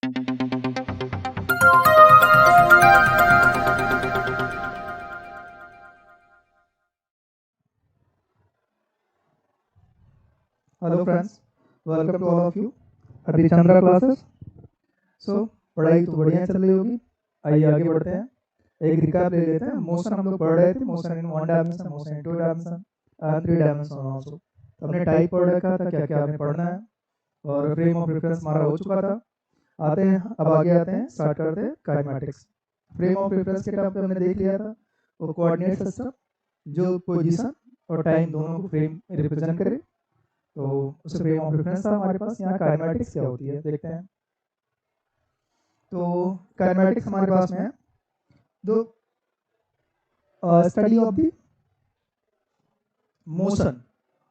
Hello friends, welcome to all of you at the Chandra classes. So पढ़ाई तो बढ़िया चल रही होगी। आइए आगे बढ़ते हैं। एक रिकैप ले लेते हैं। मोशन हम लोग पढ़ रहे थे, motion in one dimension, motion in two dimension and three dimension also. हमने टाइप पढ़ रखा था, क्या क्या हमें पढ़ना है, और फ्रेम ऑफ रेफरेंस हमारा हो चुका था। आते हैं, अब आगे आते हैं, स्टार्ट करते हैं काइनेमैटिक्स। फ्रेम ऑफ रेफरेंस के टर्म पे हमने देख लिया था, वो कोऑर्डिनेट सिस्टम जो पोजीशन और टाइम दोनों को फ्रेम रिप्रेजेंट करे, तो उस फ्रेम ऑफ रेफरेंस था हमारे पास। यहाँ काइनेमैटिक्स क्या होती है देखते हैं। तो काइनेमैटिक्स हमारे पास में है जो study of the motion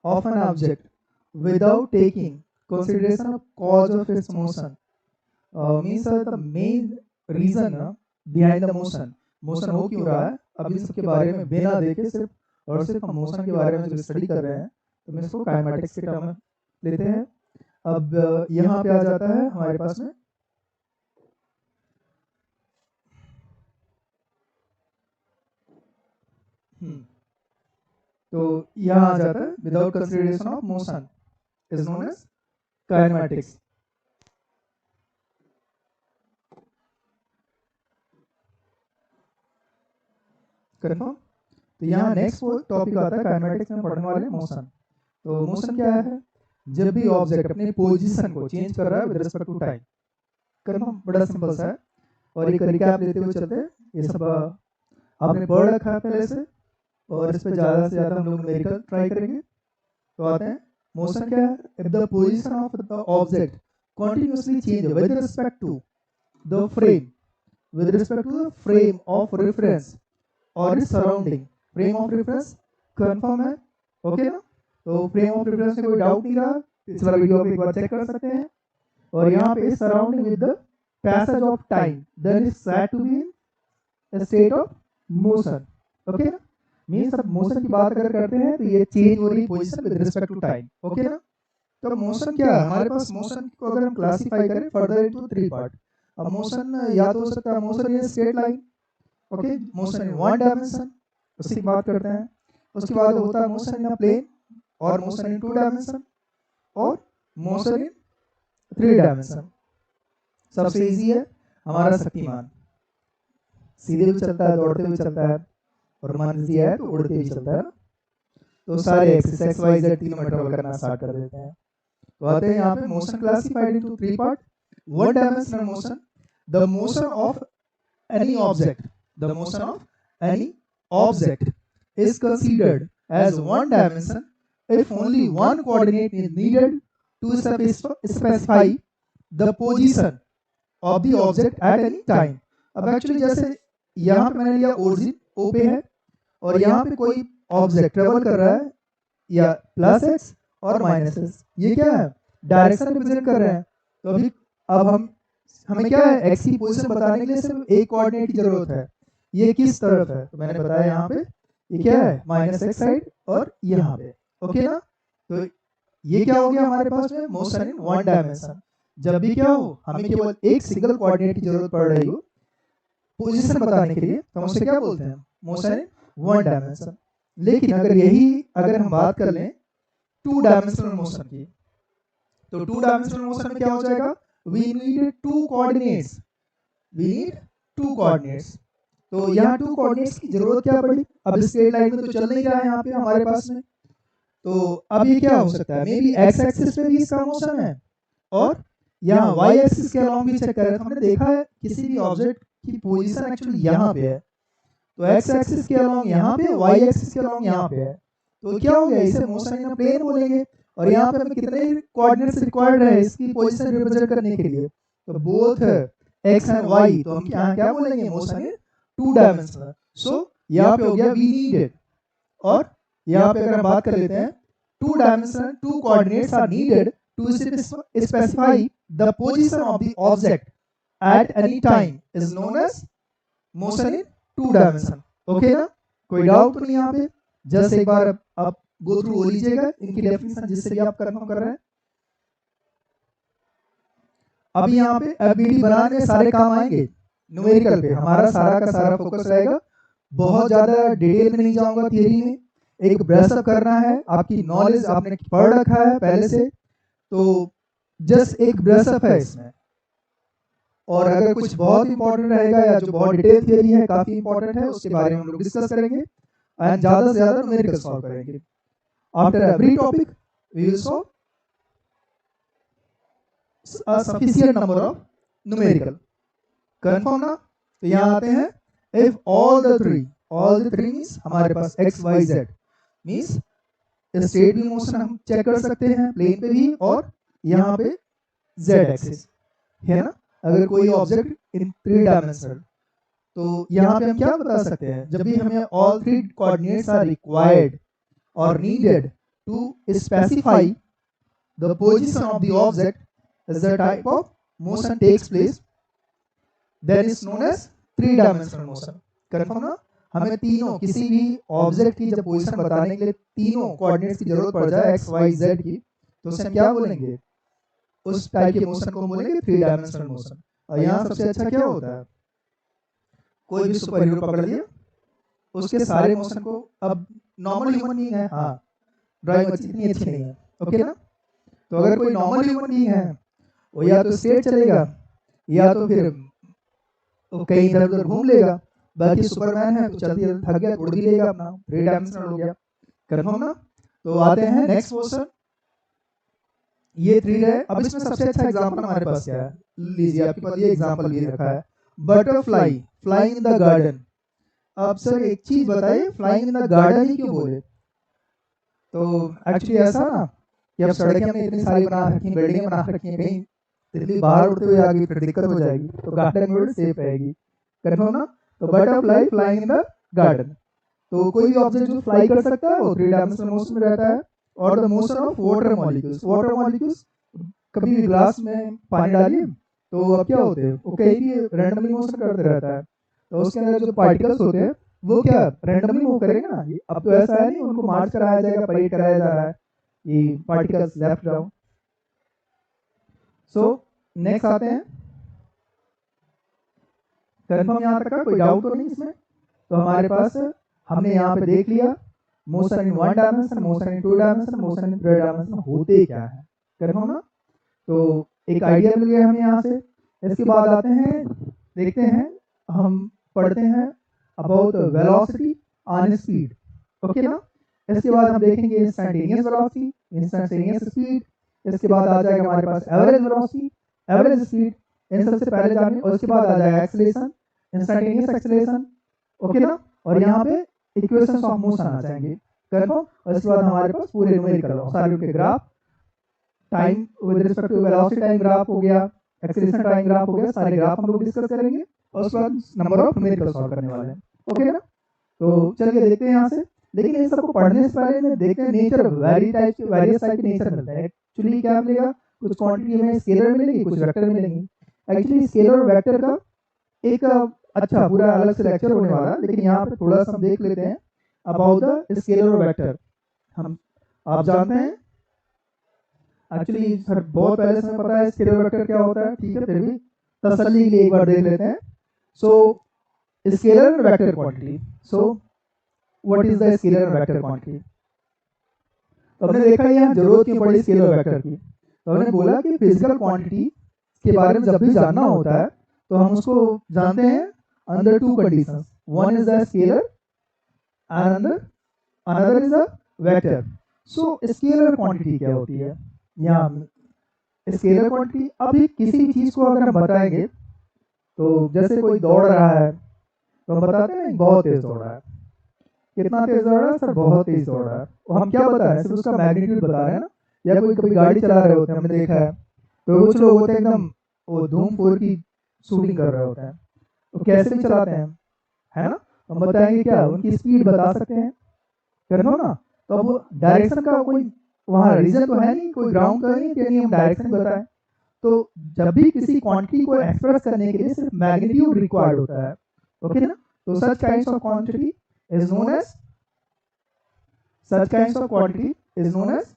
of an object without taking consideration of cause of its motion, means the main reason behind the motion। Motion हो क्यों रहा है, अब इन सबके बारे में बिना देखे सिर्फ और सिर्फ हम मोशन के बारे में जब स्टडी कर रहे हैं तो हम इसको काइनेमैटिक्स के टर्म में लेते हैं। अब यहाँ पे आ जाता है हमारे पास में तो यहाँ आ जाता है without consideration of motion is known as kinematics. Confirm. तो यहाँ नेक्स्ट टॉपिक आता है काइनेमैटिक्स में पढ़ने वाले मोशन। तो मोशन क्या है, जब भी ऑब्जेक्ट अपनी पोजीशन को चेंज कर रहा है with respect to time. Confirm, बड़ा सिंपल सा है। और एक रिकैप लेते हुए चलते हैं, ये सब आपने पढ़ रखा है पहले से, और इस पे ज़्यादा से ज़्यादा हम लोग न्यूमेरिकल ट्राई करेंगे। तो आते हैं, मोशन क्या है, if the position of the object continuously change with respect to the frame, with respect to the frame of reference or its surrounding। Frame of reference confirm है, ओके ना। तो frame of reference में कोई doubt नहीं रहा, पिछला video पे एक बार चेक कर सकते हैं। और यहाँ पे surrounding with the passage of time then is said to be in state of motion, okay ना। मीन्स अब मोशन की बात अगर करते हैं तो ये चेंज हो रही position with respect to time, okay ना। तो मोशन क्या है हमारे पास, मोशन को अगर हम क्लासिफाई करें फर्दर इनटू थ्री पार्ट। अब मोशन या तो हो सकता है motion in straight line, okay, motion in one dimension, उसी की बात करते हैं। उसके बाद होता है मोशन इन अ प्लेन, और मोशन इन टू डायमेंशन, और मोशन इन थ्री डायमेंशन। सबसे इजी है हमारा शक्तिमान, सीधे भी चलता है, दौड़ते हुए चलता है, और मान लीजिए है तो उड़ते भी चलता है ना। तो सारे एक्सिस एक्स वाई जेड तीनों में ट्रेवल करना स्टार्ट कर देते हैं। तो आते हैं यहाँ पे motion classified into three part. One dimensional motion, the motion of any object, the motion of any object is considered as one dimension if only one coordinate is needed to specify the position of the object at any time। अब actually जैसे यहाँ पे मैंने लिया origin ओ पे है, और यहाँ पे कोई ऑब्जेक्ट ट्रेवल कर रहा है या प्लस एक्स और माइनस एक्स, ये क्या है, डायरेक्शन रिप्रेजेंट कर रहे हैं। तो अभी अब हमें क्या है, एक्स की पोजीशन बताने के लिए सिर्फ एक कोऑर्डिनेट की जरूरत है, ये किस तरफ है। तो मैंने बताया यहाँ पे ये क्या है, माइनस एक्स साइड, और यहाँ पे, ओके ना। तो ये क्या हो गया हमारे पास में, मोशन इन वन डायमेंशन। जब भी क्या हो, हमें केवल एक सिंगल कोऑर्डिनेट की जरूरत पड़ रही हो पोजीशन बताने के लिए, तो हम उसे क्या बोलते हैं, मोशन इन वन डायमेंशन। लेकिन अगर हम बात कर लें टू डायमेंशनल मोशन की, तो टू डायमेंशनल मोशन में क्या हो जाएगा, we need two coordinates, we need two coordinates। तो यहाँ टू कोऑर्डिनेट्स की जरूरत क्या पड़ी, अब स्ट्रेट लाइन में तो चल नहीं रहा है यहाँ पे हमारे पास में। तो अब ये क्या हो सकता है, मे बी एक्स एक्सिस पे भी इसका मोशन है, और यहाँ वाई एक्सिस के अलोंग भी चेक कर रहे हैं। हमने देखा है किसी भी ऑब्जेक्ट की पोजीशन एक्चुअली यहाँ पे है, तो एक्स एक्सिस के अलोंग यहाँ पे, वाई एक्सिस के अलोंग यहाँ पे है। तो क्या हो गया, इसे मोशन इन प्लेन बोलेंगे। और यहाँ पे हमें कितने कोऑर्डिनेट्स रिक्वायर्ड है इसकी पोजीशन रिप्रेजेंट करने के लिए, तो बोथ एक्स एंड वाई, तो हम यहाँ क्या बोलेंगे, मोशन इन टू डायमेंशनल। सो यहाँ पे हो गया वी नीडेड। और यहाँ पे अगर हम बात कर लेते हैं, two dimensional two coordinates are needed to specify the position of the object at any time is known as motion in two dimension, okay ना। कोई डाउट तो नहीं यहाँ पे, जस्ट एक बार आप गो थ्रू हो लीजिएगा इनकी डेफिनेशन, जिससे कि आप कंफर्म कर रहे हैं। अभी यहाँ पे एफबीडी बनाने में सारे काम आएंगे, न्यूमेरिकल पे हमारा सारा का सारा फोकस रहेगा। बहुत ज़्यादा डिटेल में नहीं जाऊंगा थियरी में, एक ब्रशअप करना है, आपकी नॉलेज आपने पढ़ रखा है पहले से, तो जस्ट एक ब्रशअप है इसमें। और अगर कुछ बहुत इंपॉर्टेंट रहेगा या जो बहुत डिटेल थियरी है काफ़ी इंपॉर्टेंट है, उसके बारे में हम लोग डिस्कस करेंगे एंड ज़्यादा से ज़्यादा न्यूमेरिकल सॉल्व करेंगे। After every topic we will solve a sufficient number of numerical. Confirm ना? तो यहाँ आते हैं, if all the three means हमारे पास x y z means state भी मोशन हम चेक कर सकते हैं प्लेन पे भी और यहाँ पे z एक्सिस है ना। अगर कोई ऑब्जेक्ट इन 3 डायमेंशनल, तो यहाँ पे हम क्या बता सकते हैं, जब भी हमें all 3 coordinates are required or needed to specify the position of the object as the type of motion takes place, then is known as 3-dimensional motion. Confirm ना? हमें तीनों किसी भी ऑब्जेक्ट की जब पोजीशन बताने के लिए तीनों कोऑर्डिनेट्स की जरूरत पड़ जाए x y z की, तो उसे हम क्या बोलेंगे, उस टाइप के मोशन को बोलेंगे 3-डायमेंशनल मोशन। और यहाँ सबसे अच्छा क्या होता है, कोई भी सुपर हीरो पकड़ लिया, उसके सारे मोशन को, अब नॉर्मल ह्यूमन बीइंग है, हाँ ड्राइंग इतनी अच्छी नहीं है, ओके ना, तो अगर कोई नॉर्मल ह्यूमन बीइंग है वो या तो स्ट्रेट चलेगा या तो फिर वो कहीं इधर उधर घूम लेगा। बाकी सुपरमैन है तो चलती थक गया उड़ भी लेगा अपना, 3-डायमेंशनल हो गया। कंफर्म ना? तो आते हैं नेक्स्ट क्वेश्चन, ये 3 है। अब इसमें सबसे अच्छा एग्जांपल हमारे पास क्या है, लीजिए आपके पास ये एग्जांपल भी रखा है, butterfly flying in the garden. अब सर एक चीज बताइए, फ्लाइंग इन द गार्डन ही क्यों बोले? तो एक्चुअली ऐसा ना कि अब सड़कें हमने इतनी सारी बना रखी, बिल्डिंगें बना रखी हैं, कहीं तितली बाहर उड़ते हुए आ गई फिर दिक्कत हो जाएगी, तो गार्डन में सेफ रहेगी। कंफर्म ना? तो butterfly flying in the garden, तो कोई भी ऑब्जेक्ट जो फ्लाई कर सकता है वो 3-डायमेंशनल मोशन में रहता है। और the motion of water molecules, कभी भी ग्लास में पानी डालिए तो अब क्या होते हैं, वो कहीं भी रैंडमली मोशन करते रहता है, तो उसके अंदर जो पार्टिकल्स होते हैं वो क्या रैंडमली मूव करेंगे ना। अब तो ऐसा है नहीं उनको मार्च कराया जाएगा, परेड कराया जा रहा है, ये particles left down. So next आते हैं, कंफर्म यहाँ तक का कोई डाउट तो नहीं इसमें? तो हमारे पास हमने यहाँ पे देख लिया motion in 1 dimension, motion in 2 dimension, motion in 3 dimension होते क्या है। कंफर्म ना? तो एक आइडिया मिल गया हमें यहाँ से। इसके बाद आते हैं, देखते हैं, हम पढ़ते हैं about velocity on speed, okay ना। इसके बाद हम देखेंगे इंस्टेंटेनियस वेलोसिटी, इंस्टेंटेनियस स्पीड, इसके बाद आ जाएगा हमारे पास एवरेज वेलोसिटी, एवरेज स्पीड, इन सबसे पहले जाने, और उसके बाद आ जाएगा एक्सेलरेशन, इंस्टेंटेनियस एक्सेलरेशन, ओके ना। और यहाँ पे इक्वेशंस ऑफ मोशन आ जाएंगे, कंफर्म। और इसके बाद हमारे पास पूरे न्यूमेरिकल सारे के graph, time with respect to velocity time graph हो गया, एक्सेलरेशन टाइम ग्राफ हो गया, सारे ग्राफ हम लोग डिस्कस करेंगे। और उसके बाद नंबर ऑफ न्यूमेरिकल सॉल्व करने वाले हैं, ओके ना। तो चलिए देखते हैं यहाँ से, लेकिन इन सबको पढ़ने से पहले में देखते हैं नेचर, वेरियस टाइप के नेचर मिलते हैं। एक्चुअली क्या मिलेगा, कुछ क्वांटिटी में स्केलर मिलेगी, कुछ वेक्टर मिलेंगी। एक्चुअली स्केलर और वेक्टर का एक अच्छा पूरा अलग से लेक्चर होने वाला है, लेकिन यहाँ पे थोड़ा सा हम देख लेते हैं अबाउट द स्केलर और वेक्टर। हम आप जानते हैं एक्चुअली सर बहुत पहले से हमें पता है स्केलर वेक्टर क्या होता है, ठीक है, फिर भी तसल्ली के लिए एक बार देख लेते हैं। So scalar and vector quantity, so what is the scalar and vector quantity. तो हमने देखा यहाँ जरूरत क्यों पड़ी स्केलर और वेक्टर की, तो हमने बोला कि फिजिकल क्वांटिटी के बारे में जब भी जानना होता है तो हम उसको जानते हैं under 2 conditions, one is the scalar and another is the vector. So scalar quantity क्या होती है, यहाँ स्केलर क्वांटिटी, अभी किसी भी चीज को अगर हम बताएंगे तो जैसे कोई दौड़ रहा है तो हम बताते हैं बहुत तेज दौड़ रहा है, कितना तेज दौड़ रहा है सर, बहुत तेज दौड़ रहा है। और हम क्या बता रहे हैं, सिर्फ उसका मैग्नीट्यूड बता रहे हैं ना। या कोई कभी गाड़ी चला रहे होते हैं, हमने देखा है, तो कुछ लोग होते हैं एकदम वो धूम फोर की शूटिंग कर रहे होते हैं, तो कैसे भी चलाते हैं, है ना। हम बताएंगे क्या, उनकी स्पीड बता सकते हैं, करो ना। तो अब डायरेक्शन का कोई वहाँ रीजन तो है नहीं, कोई ग्राउंड तो है नहीं कि नहीं हम डायरेक्शन बताएं। तो जब भी किसी क्वांटिटी को एक्सप्रेस करने के लिए सिर्फ मैग्नीट्यूड रिक्वायर्ड होता है, ओके ना। तो such kinds of quantity is known as, such kinds of quantity is known as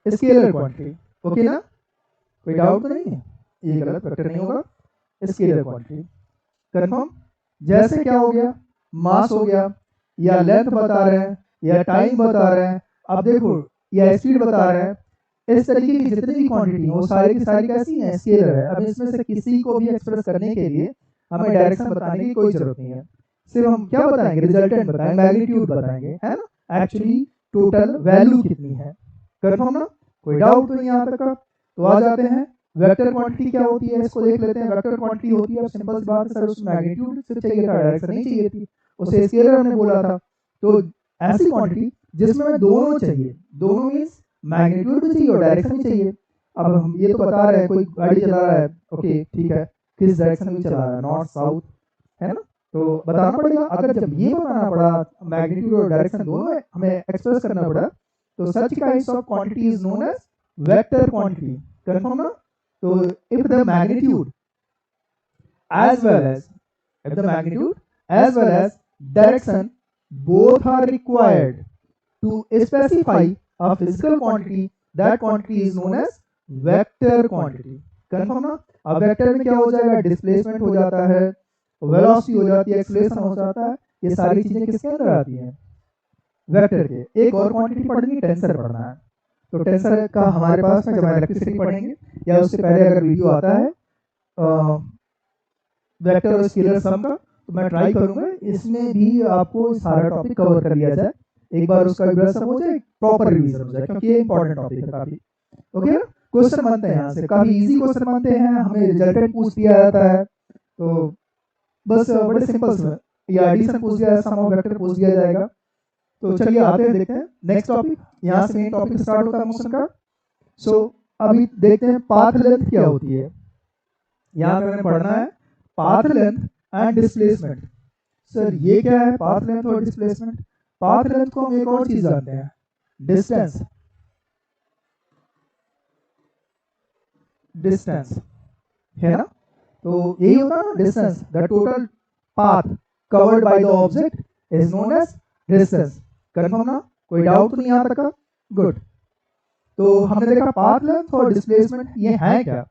scalar quantity, okay ना, कोई डाउट तो नहीं है, ये गलत वेक्टर नहीं होगा, स्केलर क्वांटिटी। कंफर्म। जैसे क्या हो गया, मास हो गया, या लेंथ बता रहे हैं, या टाइम बता रहे हैं, अब देखो या स्पीड बता रहे हैं, इस तरीके की जितनी भी क्वांटिटी वो सारी की सारी कैसी है, स्केलर है। अब इसमें से किसी को भी एक्सप्रेस करने के लिए हमें डायरेक्शन बताने की कोई जरूरत नहीं है, सिर्फ हम क्या बताएंगे, रिजल्टेंट बताएंगे, मैग्नीट्यूड बताएंगे, है ना, एक्चुअली टोटल वैल्यू कितनी है। कंफर्म ना, कोई डाउट तो नहीं यहाँ तक का। तो आ जाते हैं वेक्टर क्वांटिटी क्या होती है, इसको देख लेते हैं। वेक्टर क्वांटिटी होती है, सिंपल सी बात है सर, उसमें मैग्नीट्यूड सिर्फ चाहिए था, डायरेक्शन नहीं चाहिए थी, उसे स्केलर हमने बोला था। तो ऐसी क्वांटिटी जिसमें दोनों चाहिए, दोनों मीन्स मैग्नीट्यूड भी चाहिए और डायरेक्शन भी चाहिए। अब हम ये तो बता रहे हैं कोई गाड़ी चला रहा है, ओके ठीक है, किस डायरेक्शन में चला रहा है, नॉर्थ साउथ, है ना, तो बताना पड़ेगा। अगर जब ये बताना पड़ा, मैग्नीट्यूड और डायरेक्शन दोनों हमें एक्सप्रेस करना पड़ा, तो such kinds of quantity is known as vector quantity. Confirm ना। तो if the magnitude as well as direction both are required to specify a physical quantity, that quantity is known as vector quantity। Confirm ना। अब vector में क्या हो जाएगा, displacement हो जाता है, वेलोसिटी हो जाती है, एक्सेलरेशन हो जाता है, ये सारी चीजें किसके अंदर आती हैं, वेक्टर के। एक और क्वांटिटी पढ़नी, टेंसर पढ़ना है। तो टेंसर का हमारे पास में जब इलेक्ट्रिसिटी पढ़ेंगे या उससे पहले अगर वीडियो आता है वेक्टर और स्केलर सम का, तो मैं ट्राई करूंगा इसमें भी आपको सारा टॉपिक कवर कर लिया जाए, एक बार उसका विवरण हो जाए, प्रॉपर रिवीजन हो जाए, क्योंकि ये इंपॉर्टेंट टॉपिक है काफी। ओके ना। क्वेश्चन बनते हैं यहाँ से, काफी इजी क्वेश्चन बनते हैं, हमें रिजल्टेंट पूछ दिया जाता है, तो बस बड़े सिंपल से या एडिशन पूछ दिया, सम ऑफ वेक्टर पूछ दिया जाएगा। तो चलिए आते हैं, देखते हैं नेक्स्ट टॉपिक। यहाँ से मेन टॉपिक स्टार्ट होता है मोशन का। सो अभी देखते हैं पाथ लेंथ क्या होती है। यहाँ पे हमें पढ़ना है path length and displacement. Sir ये क्या है पाथ लेंथ और डिस्प्लेसमेंट? पाथ लेंथ को हम एक और चीज जानते हैं, डिस्टेंस। डिस्टेंस है ना, तो यही होता है distance, the total path covered by the object is known as distance. Confirm ना, कोई डाउट तो नहीं यहाँ तक का? गुड। तो हमने देखा पाथ लेंथ और डिस्प्लेसमेंट ये है क्या,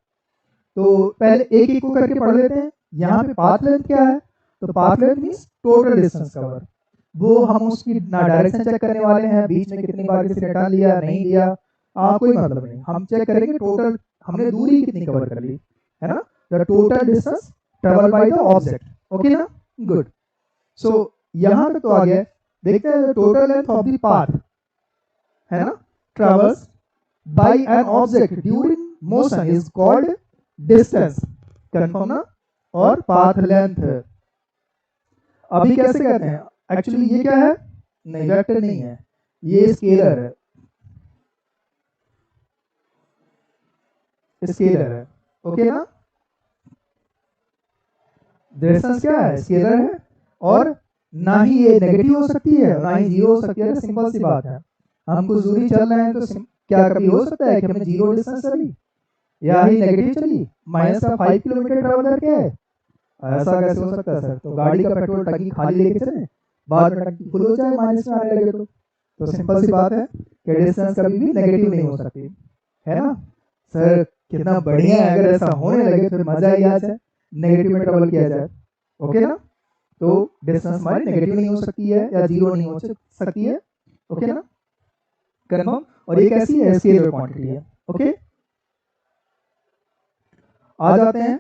तो पहले एक एक को करके पढ़ लेते हैं। यहाँ पे पाथ लेंथ क्या है, तो path length means total distance cover. वो हम उसकी ना डायरेक्शन चेक करने वाले हैं, बीच में कितनी बार किसी ने टर्न लिया नहीं लिया, कोई मतलब नहीं, हम चेक करेंगे टोटल हमने दूरी कितनी कवर कर ली, है ना, the total distance travel by the object. Okay ना, गुड। सो यहाँ तक तो आ गया। देखते हैं total length of the path, है ना, travels by an object during motion is called distance. Confirm ना। और पाथ लेंथ अभी कैसे कहते हैं, एक्चुअली ये क्या है, नहीं वेक्टर नहीं है, ये स्केलर है, स्केलर है। ओके ना, डिस्टेंस क्या है, स्केलर है, और ना ही ये नेगेटिव हो सकती है ना ही जीरो हो सकती है। सिंपल सी बात है, हम कुछ दूरी चल रहे हैं तो क्या कभी हो सकता है कि हमने जीरो डिस्टेंस चली या ही नेगेटिव चली, -5 किलोमीटर ट्रेवल करके है, ऐसा कैसे हो सकता है सर? तो गाड़ी का पेट्रोल टंकी खाली लेके चले, बाद में टंकी फुल हो जाए, माइनस में आने लगे तो सिंपल सी बात है कि डिस्टेंस कभी भी नेगेटिव नहीं हो सकती, है ना। सर कितना बढ़िया है, अगर ऐसा होने लगे फिर मजा ही आ जाए, नेगेटिव में ट्रेवल किया जाए। ओके ना, तो डिस्टेंस हमारी नेगेटिव नहीं हो सकती है या जीरो नहीं हो सकती है। ओके ना, कंफर्म। और ये कैसी है, स्केलर क्वांटिटी है। ओके, आ जाते हैं,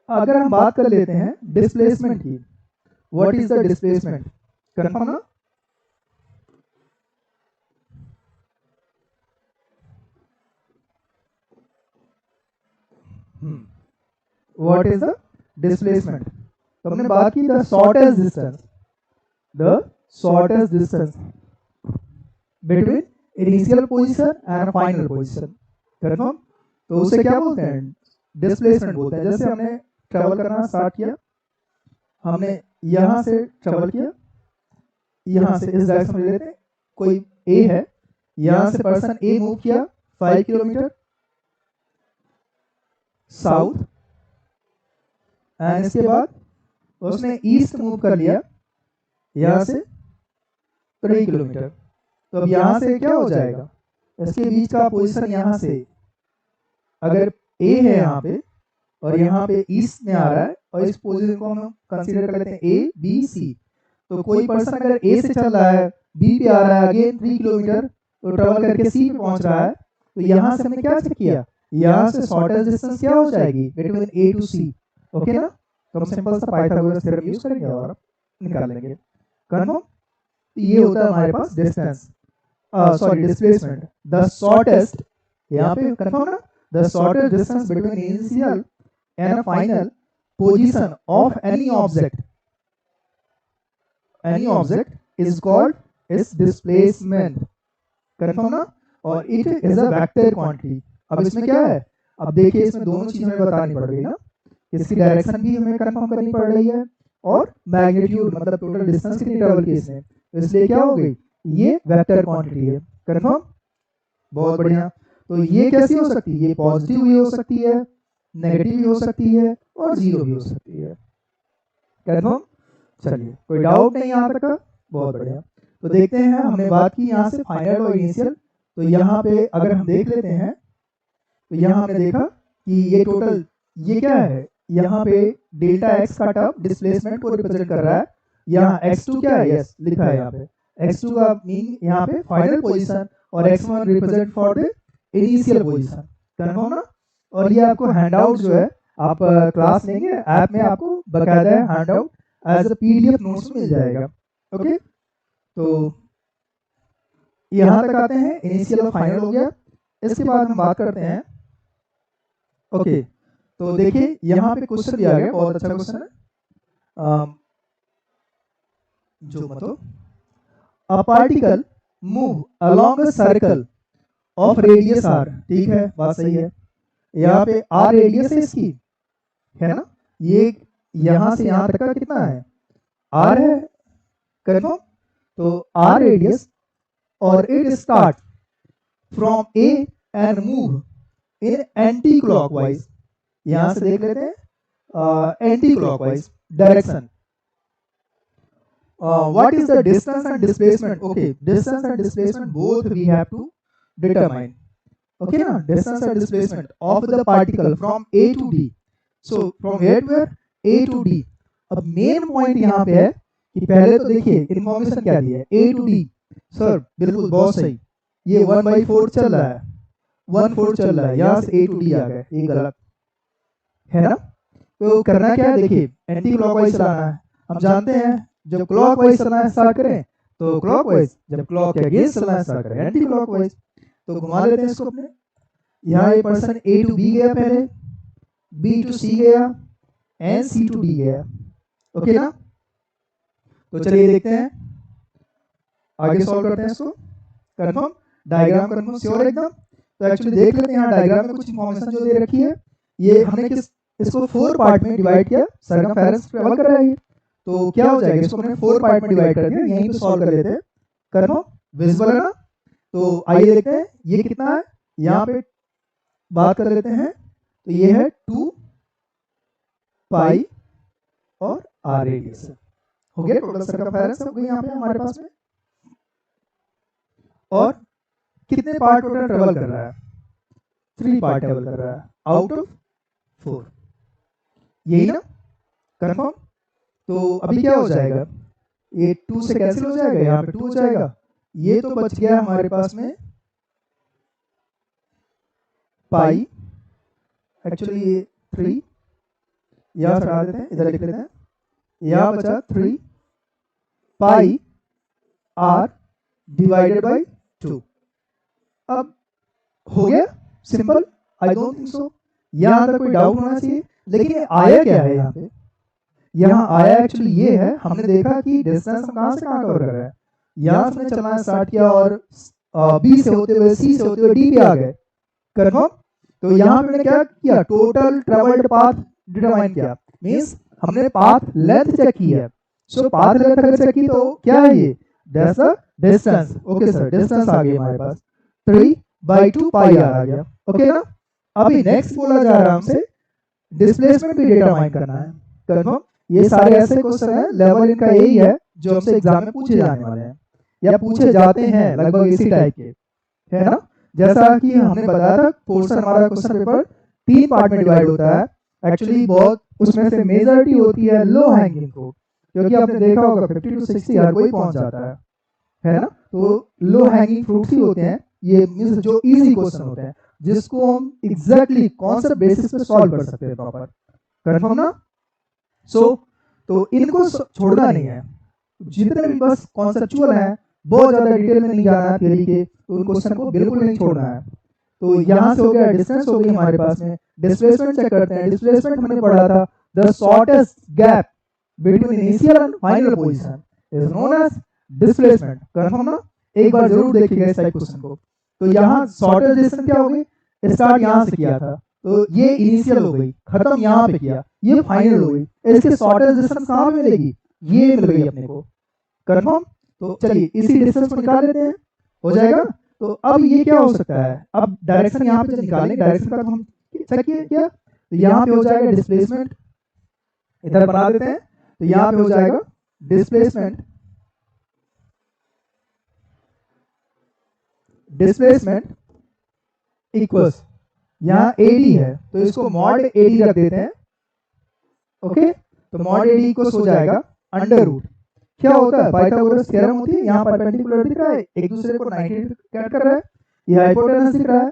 अगर हम बात कर लेते हैं डिस्प्लेसमेंट की, what is the displacement? Confirm ना। What is the displacement? तो हमने बात की the shortest distance between initial position and final position. Confirm. तो उसे क्या बोलते हैं, डिस्प्लेसमेंट बोलते हैं। जैसे हमने ट्रेवल करना स्टार्ट किया, हमने यहां से ट्रेवल किया, यहां से इस डायरेक्शन में लेते हैं, कोई ए है, यहां से पर्सन ए मूव किया 5 किलोमीटर साउथ, एंड इसके बाद उसने ईस्ट मूव कर लिया यहां से 3 किलोमीटर, तो अब यहाँ से क्या हो जाएगा, इसके बीच का पोजीशन यहाँ से अगर ए है यहाँ पे और यहाँ पे ईस्ट में आ रहा है और इस पोजीशन को हम कंसीडर कर लेते हैं ए बी सी, तो कोई पर्सन अगर ए से चल रहा है बी पे आ रहा है अगेन 3 किलोमीटर तो ट्रेवल करके सी पे पहुंच रहा है, तो यहाँ से हमने क्या चेक किया, यहाँ से शॉर्टेस्ट डिस्टेंस क्या हो जाएगी between A to C, okay ना। तो हम सिंपल सा पाइथागोरस थ्योरम यूज करेंगे और निकाल लेंगे। कन्फर्म, ये होता है हमारे पास distance, sorry displacement, the shortest, यहाँ पे कन्फर्म ना, the shortest distance between initial and a final position of any object is called is displacement. Confirm ना, और it is a vector quantity. अब इसमें क्या है, अब देखिए इसमें दोनों चीजें हमें बतानी पड़ रही है ना, इसकी डायरेक्शन भी हमें कंफर्म करनी पड़ रही है और मैग्नीट्यूड मतलब टोटल डिस्टेंस कितनी ट्रेवल की इसने, तो इसलिए क्या हो गई, ये वेक्टर क्वांटिटी है। कन्फर्म, बहुत बढ़िया। तो ये कैसी हो सकती है, ये पॉजिटिव भी हो सकती है, नेगेटिव भी हो सकती है और जीरो भी हो सकती है। कन्फर्म, चलिए कोई डाउट नहीं यहाँ तक का, बहुत बढ़िया। तो देखते हैं, हमने बात की यहाँ से फाइनल और इनिशियल, तो यहाँ पे अगर हम देख लेते हैं तो यहाँ हमने देखा कि ये टोटल ये क्या है, यहाँ पे डेल्टा एक्स का टर्म डिस्प्लेसमेंट को रिप्रेजेंट कर रहा है, यहाँ x2 क्या है, यस लिखा है यहाँ पे, x2 का मीन यहाँ पे फाइनल पोजीशन और x1 represent for the initial position. Confirm ना, और ये आपको हैंडआउट जो है आप क्लास लेंगे ऐप में आपको बकायदा handout as a PDF notes मिल जाएगा। ओके, तो यहाँ तक आते हैं, इनिशियल और फाइनल हो गया। इसके बाद हम बात करते हैं, ओके तो देखिए यहाँ पे क्वेश्चन दिया गया, बहुत अच्छा क्वेश्चन है, जो मतलब a particle move along a circle of radius R, ठीक है बात सही है, यहाँ पे आर रेडियस है इसकी, है ना, ये यहाँ से यहाँ तक का कितना है, आर है। कन्फर्म, तो आर रेडियस और it start from A and move in anti clockwise, यहां से देख लेते हैं anti clockwise direction. What is the distance and displacement, okay distance and displacement both we have to determine, okay ना, distance and displacement of the particle from A to D, so from where to where, A to D. अब main point यहाँ पे है कि पहले तो देखिए information क्या दी है, ए टू डी, सर बिल्कुल बहुत सही, ये 1/4 चल रहा है, 1/4 चल रहा है, यहाँ से ए टू डी आ गया, ये गलत है ना। तो करना क्या है, देखिए एंटी क्लॉकवाइज चलाना है, हम जानते हैं जब क्लॉकवाइज चलाना स्टार्ट करें तो क्लॉकवाइज, जब क्लॉक के अगेंस्ट चलाना स्टार्ट करें एंटी क्लॉकवाइज। तो घुमा लेते हैं इसको अपने, यहाँ ये पर्सन ए टू बी गया, पहले बी टू सी गया एंड सी टू डी गया, ओके ना। तो चलिए देखते हैं, आगे सॉल्व करते हैं इसको। कंफर्म, डायग्राम कंफर्म श्योर एकदम। तो एक्चुअली देख लेते हैं यहाँ डायग्राम में कुछ इंफॉर्मेशन जो दे रखी है, ये हमने इसको 4 पार्ट में डिवाइड किया, सर्कमफेरेंस ट्रेवल कर रहा है ये, तो क्या हो जाएगा, इसको हमने 4 पार्ट में डिवाइड कर दिया, यहीं पे सॉल्व कर लेते हैं। कंफर्म, विजिबल है ना। तो आइए देखते हैं ये कितना है, यहाँ पे बात कर लेते हैं, तो ये है 2 पाई और आर रेडियस हो गया, टोटल सर्कमफेरेंस हो गई यहाँ पे हमारे पास में। और कितने पार्ट टोटल ट्रेवल कर रहा है, 3 पार्ट ट्रेवल कर रहा है आउट ऑफ 4, यही ना। कंफर्म, तो अभी क्या हो जाएगा, ये 2 से कैंसिल हो जाएगा, यहाँ पे 2 हो जाएगा, ये तो बच गया हमारे पास में पाई, एक्चुअली ये 3 यहाँ हटा देते हैं, इधर लिख लेते हैं, यहाँ बचा 3 पाई आर डिवाइडेड बाई 2। अब हो गया simple, I don't think so यहाँ तक कोई डाउट होना चाहिए। लेकिन आया क्या है यहाँ पे, यहाँ आया एक्चुअली ये है, हमने देखा कि डिस्टेंस हम कहाँ से कहाँ कवर कर रहे हैं, यहाँ से हमने चलना स्टार्ट किया और बी से होते हुए सी से होते हुए डी पे आ गए। कन्फर्म, तो यहाँ पे मैंने क्या किया, टोटल ट्रेवल्ड पाथ डिटरमाइन किया, मींस हमने पाथ लेंथ चेक की है। सो पाथ लेंथ अगर चेक की तो क्या है ये, that's the distance. Okay sir, distance आ गई हमारे पास 3/2 पाई आर आ गया, ओके ना। अभी नेक्स्ट बोला जा रहा है हमसे डिस्प्लेसमेंट भी डिटरमाइन करना है। कन्फर्म, ये सारे ऐसे क्वेश्चन है, लेवल इनका यही है जो हमसे एग्जाम में पूछे जाने वाले हैं। या पूछे जाते हैं लगभग इसी टाइप के, है ना। जैसा कि हमने बताया था पोर्शन हमारा क्वेश्चन पेपर 3 पार्ट में डिवाइड होता है। एक्चुअली बहुत उसमें से मेजॉरिटी होती है लो हैंगिंग फ्रूट, क्योंकि आपने देखा होगा 50 to 60 हर कोई पहुंच जाता है ना। तो लो हैंगिंग फ्रूट्स ही होते हैं, ये मींस जो इजी क्वेश्चन होते हैं जिसको हम एग्जैक्टली कॉन्सेप्ट बेसिस पे सॉल्व कर सकते हैं प्रॉपर। कंफर्म ना। तो इनको छोड़ना नहीं है, जितने भी बस कॉन्सेप्चुअल है, बहुत ज्यादा डिटेल में नहीं जाना है थियरी के, तो उन क्वेश्चन को बिल्कुल नहीं छोड़ना है। तो यहाँ से हो गया डिस्टेंस हो गई हमारे पास में। डिस्प्लेसमेंट चेक करते हैं। डिस्प्लेसमेंट हमने पढ़ा था the shortest gap between initial and final position is known as displacement. Confirm ना। एक बार जरूर देखिएगा इस टाइप क्वेश्चन को। तो यहाँ शॉर्टेस्ट डिस्टेंस क्या हो गई, स्टार्ट यहाँ से किया था तो ये इनिशियल हो गई, खत्म यहाँ पे किया, ये फाइनल हो गई। इसके शॉर्टेस्ट डिस्टेंस कहाँ पे मिलेगी, ये मिल गई अपने को। कंफर्म। तो चलिए इसी डिस्टेंस को निकाल लेते हैं, हो जाएगा। तो अब ये क्या हो सकता है, अब डायरेक्शन यहाँ पे जब निकालेंगे डायरेक्शन का तो हम चेक किए क्या, तो यहाँ पे हो जाएगा डिस्प्लेसमेंट, इधर बना देते हैं। तो यहाँ पे हो जाएगा डिस्प्लेसमेंट इक्वल्स, यहाँ एडी है तो इसको मॉड एडी रख देते हैं। ओके, तो मॉड एडी इक्वल्स हो जाएगा अंडर रूट, क्या होता है पाइथागोरस थ्योरम होती है। यहाँ परपेंडिकुलर दिख रहा है, एक दूसरे को 90 कट कर रहा है, ये हाइपोटेनस दिख रहा है,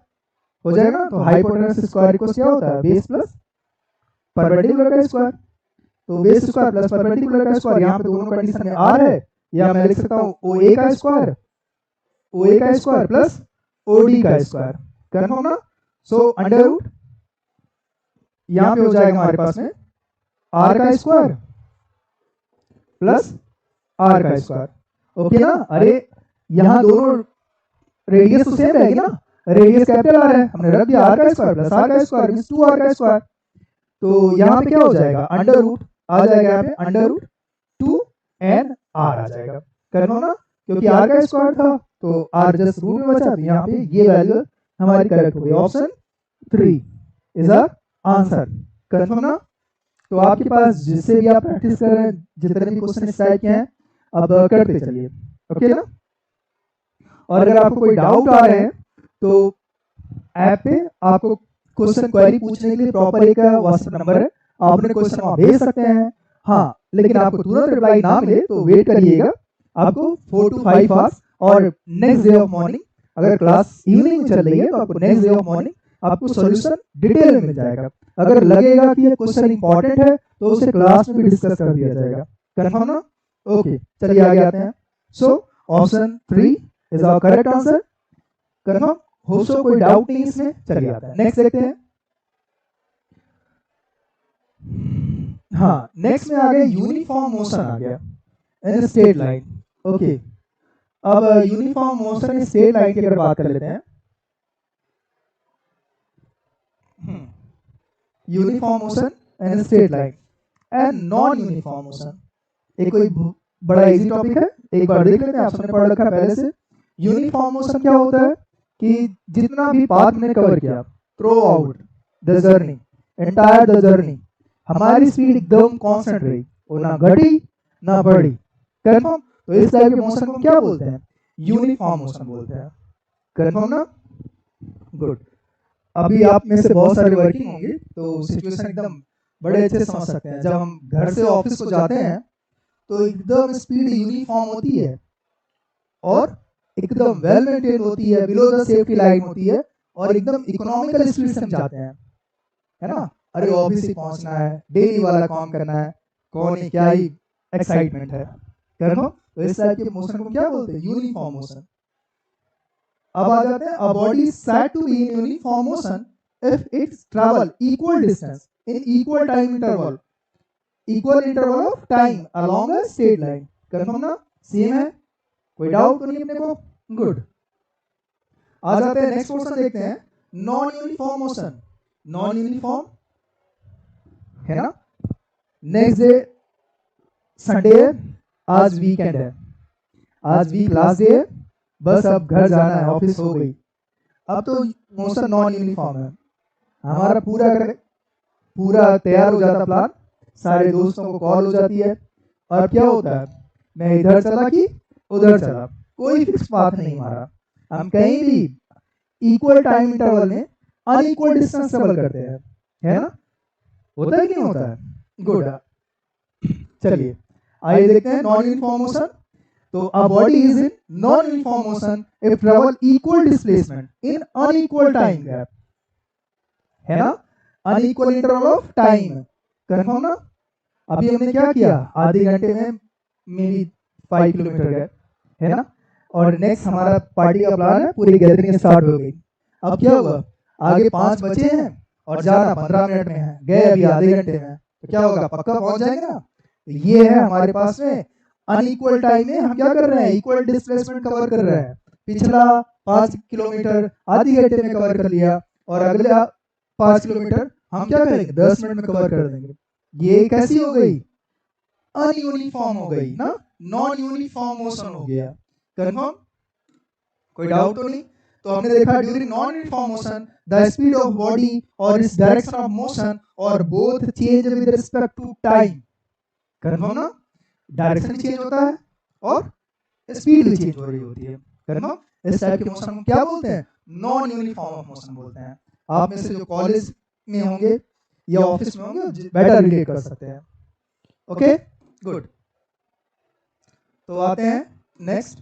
हो जाएगा ना। तो हाइपोटेनस स्क्वायर इक्वल्स क्या होता है, बेस प्लस परपेंडिकुलर का स्क्वायर। तो बेस स्क्वायर प्लस परपेंडिकुलर का स्क्वायर, यहाँ पे दोनों कंडीशन में आर है, या मैं लिख सकता हूँ OA का स्क्वायर, OA का स्क्वायर प्लस OD का स्क्वायर। कंफर्म ना। सो अंडर रूट यहाँ पे हो जाएगा हमारे पास में आर का स्क्वायर प्लस आर का स्क्वायर। ओके ना। अरे यहाँ दोनों रेडियस तो सेम रहेगी ना, रेडियस कैपिटल आर है, हमने रख दिया आर का स्क्वायर प्लस आर का स्क्वायर मींस 2r का स्क्वायर। तो यहाँ पे क्या हो जाएगा, अंडर रूट आ जाएगा, यहाँ पे अंडर रूट 2n r आ जाएगा। कंफर्म ना, क्योंकि आर का स्क्वायर था तो आर जस्ट रूट में बचा, तो यहाँ पे ये वैल्यू हमारी करेक्ट हो गई। Option 3 is our answer. Confirm ना। तो आपके पास जिससे भी आप प्रैक्टिस कर रहे हैं, जितने भी क्वेश्चन इस टाइप के हैं, अब करते चलिए। ओके ना। और अगर आपको कोई डाउट आ रहे हैं तो ऐप पे आपको क्वेश्चन क्वेरी पूछने के लिए प्रॉपर एक व्हाट्सएप नंबर है, आप अपने क्वेश्चन वहां भेज सकते हैं। हाँ, लेकिन आपको तुरंत रिप्लाई ना मिले तो वेट करिएगा, आपको 4 to 5 आवर्स, और नेक्स्ट डे ऑफ मॉर्निंग अगर क्लास इवनिंग में चल रही है तो आपको नेक्स्ट डे ऑफ मॉर्निंग आपको सॉल्यूशन डिटेल में मिल जाएगा। अगर लगेगा कि ये क्वेश्चन इंपॉर्टेंट है तो उसे क्लास में भी डिस्कस कर दिया जाएगा। कंफर्म ना। ओके, चलिए आगे आते हैं। So option 3 is our correct answer. Confirm. Hope so कोई डाउट नहीं इसमें। चलिए आते हैं नेक्स्ट देखते हैं। हाँ, नेक्स्ट में आ गया यूनिफॉर्म मोशन आ गया इन स्ट्रेट लाइन। ओके, अब uniform motion in straight line की अगर बात कर लेते हैं, uniform motion and straight line and non uniform motion, एक कोई बड़ा इजी टॉपिक है, एक बार देख लेते हैं। आप सबने पढ़ रखा है पहले से। यूनिफॉर्म मोशन क्या होता है कि जितना भी पाथ हमने कवर किया through out the journey, entire the journey, हमारी स्पीड एकदम कांस्टेंट रही, वो ना घटी ना बढ़ी। कंफर्म। तो इस टाइप के मोशन को क्या बोलते हैं, यूनिफॉर्म मोशन बोलते हैं। कंफर्म ना। गुड। अभी आप में से बहुत सारे वर्किंग होंगे तो सिचुएशन एकदम बड़े अच्छे से समझ सकते हैं। जब हम घर से ऑफिस को जाते हैं तो एकदम स्पीड यूनिफॉर्म होती है और एकदम वेल मेंटेन होती है, बिलो द सेफ्टी लाइन होती है, और एकदम इकोनॉमिकल स्पीड से हम जाते हैं, है ना। अरे ऑफिस ही पहुंचना है, डेली वाला काम करना है, कौन ही क्या ही एक्साइटमेंट है। तो इस टाइप के मोशन को क्या बोलते हैं, यूनिफॉर्म मोशन। अब आ जाते हैं, a body is said to be in uniform motion if its travel equal distance in equal time interval, equal interval of time along a straight line. Confirm ना, सेम है, कोई डाउट तो नहीं अपने को। गुड। आ जाते हैं नेक्स्ट क्वेश्चन देखते हैं, non uniform motion. Non uniform है ना, नेक्स्ट डे संडे है, आज वीकेंड है, आज वीक लास्ट डे है, बस अब घर जाना है, ऑफिस हो गई। अब तो मोशन नॉन यूनिफॉर्म है, हमारा पूरा तैयार हो जाता प्लान, सारे दोस्तों को कॉल हो जाती है, और क्या होता है, मैं इधर चला कि उधर चला, कोई फिक्स पाथ नहीं हमारा, हम कहीं भी इक्वल टाइम इंटरवल में अनइक्वल डिस्टेंस ट्रेवल करते हैं, है ना? होता है कि नहीं होता है? गुड। चलिए आइए देखते हैं नॉन यूनिफॉर्म मोशन। तो a body is in non uniform motion if travel equal displacement in unequal time gap, है ना? Unequal interval of time, confirm ना? अभी हमने क्या किया, आधे घंटे में मे बी 5 किलोमीटर गए, है ना? और नेक्स्ट हमारा पार्टी का प्लान है, पूरी गैदरिंग स्टार्ट हो गई। अब क्या हुआ, आगे 5 बचे हैं और जाना 15 मिनट में है, गए अभी आधे घंटे में, तो क्या होगा, पक्का पहुंच जाएंगे ना? तो ये है हमारे पास में अनइक्वल टाइम में हम क्या कर रहे हैं, इक्वल डिस्प्लेसमेंट कवर कर रहे हैं। पिछला 5 किलोमीटर आधे घंटे में कवर कर लिया और अगला 5 किलोमीटर हम क्या करेंगे, 10 मिनट में कवर कर देंगे। ये कैसी हो गई, अनयूनिफॉर्म हो गई ना, नॉन यूनिफॉर्म मोशन हो गया, कंफर्म? कोई डाउट तो नहीं? तो हमने देखा during non uniform motion the speed of body और इट्स डायरेक्शन ऑफ मोशन और both change with respect to time, confirm ना? डायरेक्शन चेंज होता है और स्पीड भी चेंज हो रही होती है, कंफर्म? इस टाइप के मोशन को क्या बोलते हैं, नॉन यूनिफॉर्म ऑफ मोशन बोलते हैं। आप में से जो कॉलेज में होंगे या ऑफिस में होंगे बेटर रिलेट कर सकते हैं। Okay good. तो आते हैं नेक्स्ट।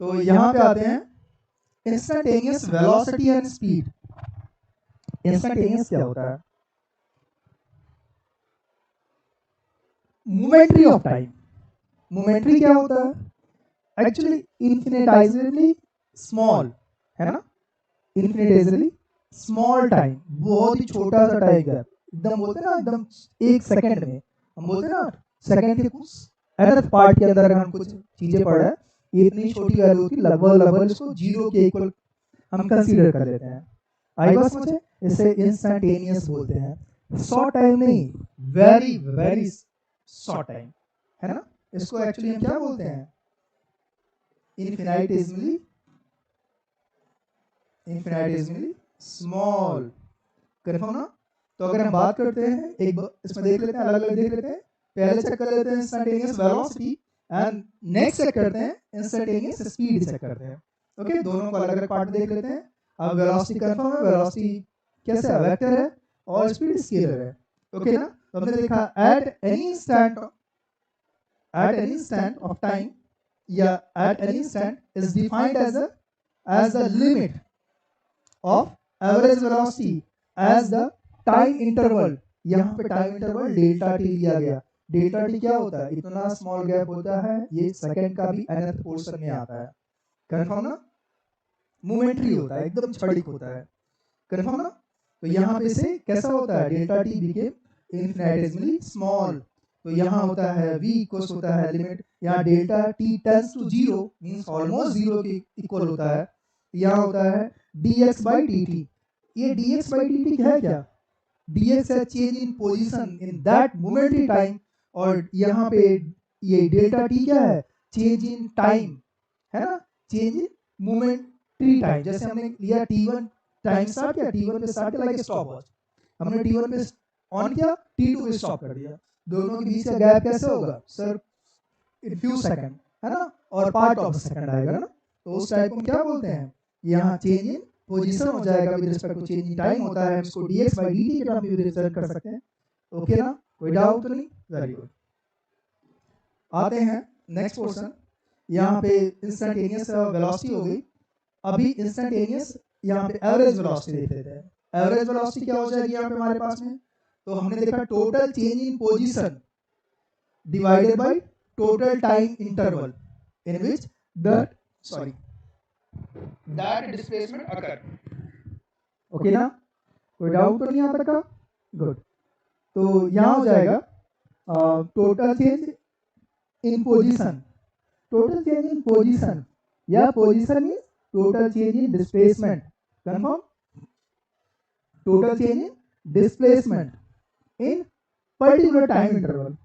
तो यहां पे आते हैं instantaneous velocity and speed. Instantaneous क्या होता है, मोमेंटरी ऑफ टाइम। मोमेंटरी क्या होता है, एक्चुअली इन्फिनिटाइजरली स्मॉल, है ना? इन्फिनिटाइजरली स्मॉल टाइम, बहुत ही छोटा सा टाइम है, एकदम बोलते हैं ना, एकदम 1 सेकंड में, हम बोलते हैं ना सेकंड के कुछ अनथ पार्ट के अंदर अगर हम कुछ चीजें पढ़ रहे हैं, ये इतनी छोटी वैल्यू होती है, लगभग इसको 0 के इक्वल हम कंसीडर कर लेते हैं। आई बात समझे? इसे इंस्टेंटेनियस बोलते हैं, शॉर्ट टाइम नहीं, वेरी वेरी शॉर्ट टाइम, है ना? इसको एक्चुअली हम क्या बोलते हैं, इन्फिनिटेसिमली स्मॉल, कंफर्म ना? तो अगर हम बात करते हैं एक इसमें देख लेते हैं, अलग अलग देख लेते हैं। पहले चेक कर लेते हैं instantaneous velocity and next check करते हैं इंस्टेंटेनियस स्पीड चेक करते हैं। ओके, दोनों को अलग अलग पार्ट देख लेते हैं। अब वेलोसिटी कंफर्म है, वेलोसिटी कैसे है, वेक्टर है और स्पीड स्केलर है। ओके ना? तो हमने देखा at any instant of time या at any instant is defined as the limit of average velocity as the time interval. यहाँ पे टाइम इंटरवल डेल्टा टी लिया गया। डेल्टा टी क्या होता है, इतना स्मॉल गैप होता है, ये सेकंड का भी nth पोर्शन में आता है, कंफर्म ना? मोमेंटरी होता है, एकदम क्षणिक होता है, कंफर्म ना? तो यहाँ पे से कैसा होता है, डेल्टा टी बिकेम इनफिनिटेसिमली स्मॉल। तो यहाँ होता है v इक्वल्स होता है लिमिट, यहाँ delta T tends to 0 means almost 0 के इक्वल होता है। यहाँ होता है dx by dt। ये dx by dt है क्या, dx है change in position in that momentary time, और यहाँ पे ये डेल्टा टी क्या है, चेंज इन टाइम, है ना? Change in momentary time. जैसे हमने लिया t1 टाइम स्टार्ट किया, t1 पे स्टार्ट किया लाइक स्टॉप वॉच, हमने t1 पे ऑन किया, t2 पे स्टॉप कर दिया। दोनों के बीच का गैप कैसे होगा सर, इन फ्यू सेकंड, है ना? और पार्ट ऑफ सेकंड आएगा ना? तो उस टाइप को क्या बोलते हैं, यहाँ चेंज इन पोजीशन हो जाएगा with respect to change in time होता है, इसको dx by dt के टर्म में रिप्रेजेंट कर सकते हैं। ओके ना? कोई डाउट तो नहीं? Very good. आते हैं नेक्स्ट पोर्शन। यहाँ पे इंस्टेंटेनियस वेलोसिटी हो गई। अभी इंस्टेंटेनियस यहाँ पे एवरेज वेलोसिटी देख लेते हैं। एवरेज वेलोसिटी क्या हो जाएगी यहाँ पे हमारे पास में, तो हमने देखा total change in position divided by total time interval in which that displacement occur. Okay ना? कोई डाउट तो नहीं आता का? गुड। तो यहाँ हो जाएगा total change in position, total change in position या position is total change in displacement, confirm? Total change in displacement in particular time interval,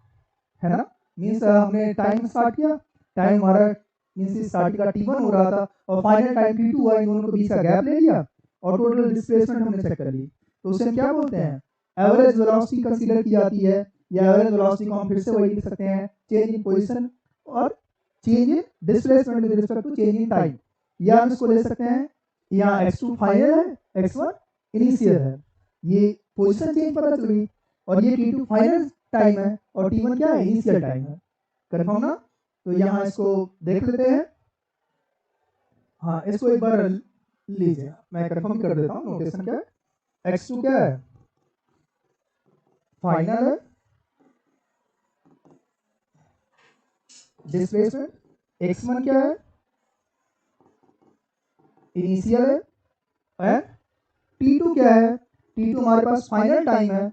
है ना? मींस हमने टाइम स्टार्ट किया, टाइम हमारा मींस स्टार्ट का t1 हो रहा था और फाइनल टाइम t2 हुआ, इन दोनों के बीच का गैप ले लिया और टोटल डिस्प्लेसमेंट हमने चेक कर ली। तो उसे हम क्या बोलते हैं, एवरेज वेलोसिटी कंसीडर की जाती है या एवरेज वेलोसिटी को हम फिर से वही लिख सकते हैं, चेंज इन पोजीशन और change in displacement with respect to change in time. या हम इसको ले सकते हैं, यहाँ x2 फाइनल है, x1 इनिशियल है, ये पोजीशन चेंज पता चल गई, और ये t2 फाइनल टाइम है और t1 क्या है, इनिशियल टाइम है। कंफर्म ना? तो यहाँ इसको देख लेते हैं। हाँ, इसको एक बार लीजिए, मैं कंफर्म कर देता हूँ। नोटेशन क्या है, x2 क्या है, फाइनल है, डिस्प्लेसमेंट, x1 क्या है, इनिशियल है, एंड t2 क्या है, t2 हमारे पास फाइनल टाइम है,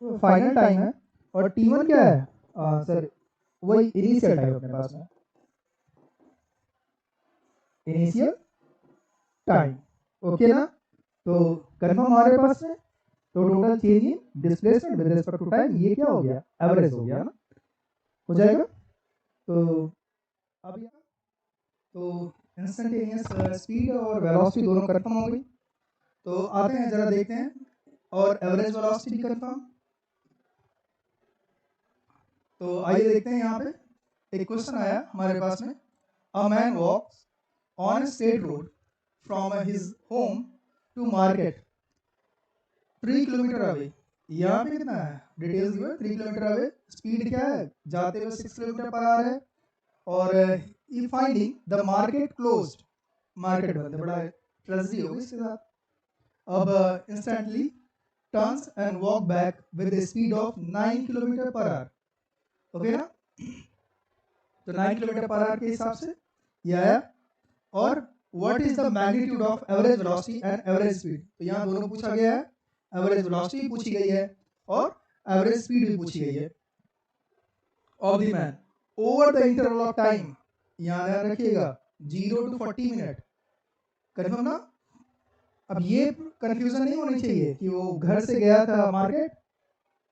फाइनल टाइम है, और t1 क्या है, सर वही इनिशियल टाइम अपने पास में, इनिशियल टाइम। ओके ना? तो कंफर्म हमारे पास में, तो total change in displacement with respect to time, ये क्या हो गया, एवरेज हो गया ना, हो जाएगा। तो अब यहाँ तो इंस्टेंटेनियस स्पीड और वेलोसिटी दोनों कंफर्म हो गई। तो आते हैं जरा देखते हैं, और एवरेज वेलोसिटी भी कंफर्म। तो आइए देखते हैं, यहाँ पे एक क्वेश्चन आया हमारे पास में, a man walks on a state road from his home to market 3 kilometre away. यहाँ पे कितना है, डिटेल्स दिए 3 किलोमीटर अवे, स्पीड क्या है, जाते हुए 6 किलोमीटर पर आ रहा है, और he finding the market closed, market बंद है, बड़ा ट्रेजेडी होगी इसके साथ। अब instantly turns and walk back with the speed of 9 kilometre per hour. Okay ना? तो 9 किलोमीटर पर आवर के हिसाब से ये आया। और what is the magnitude of average velocity and average speed, तो यहाँ दोनों पूछा गया है, एवरेज वेलोसिटी भी पूछी गई है और एवरेज स्पीड भी पूछी गई है of the man over the interval of time. यहाँ ध्यान रखिएगा 0 to 40 मिनट। कंफर्म ना? अब ये कंफ्यूजन नहीं होनी चाहिए कि वो घर से गया था मार्केट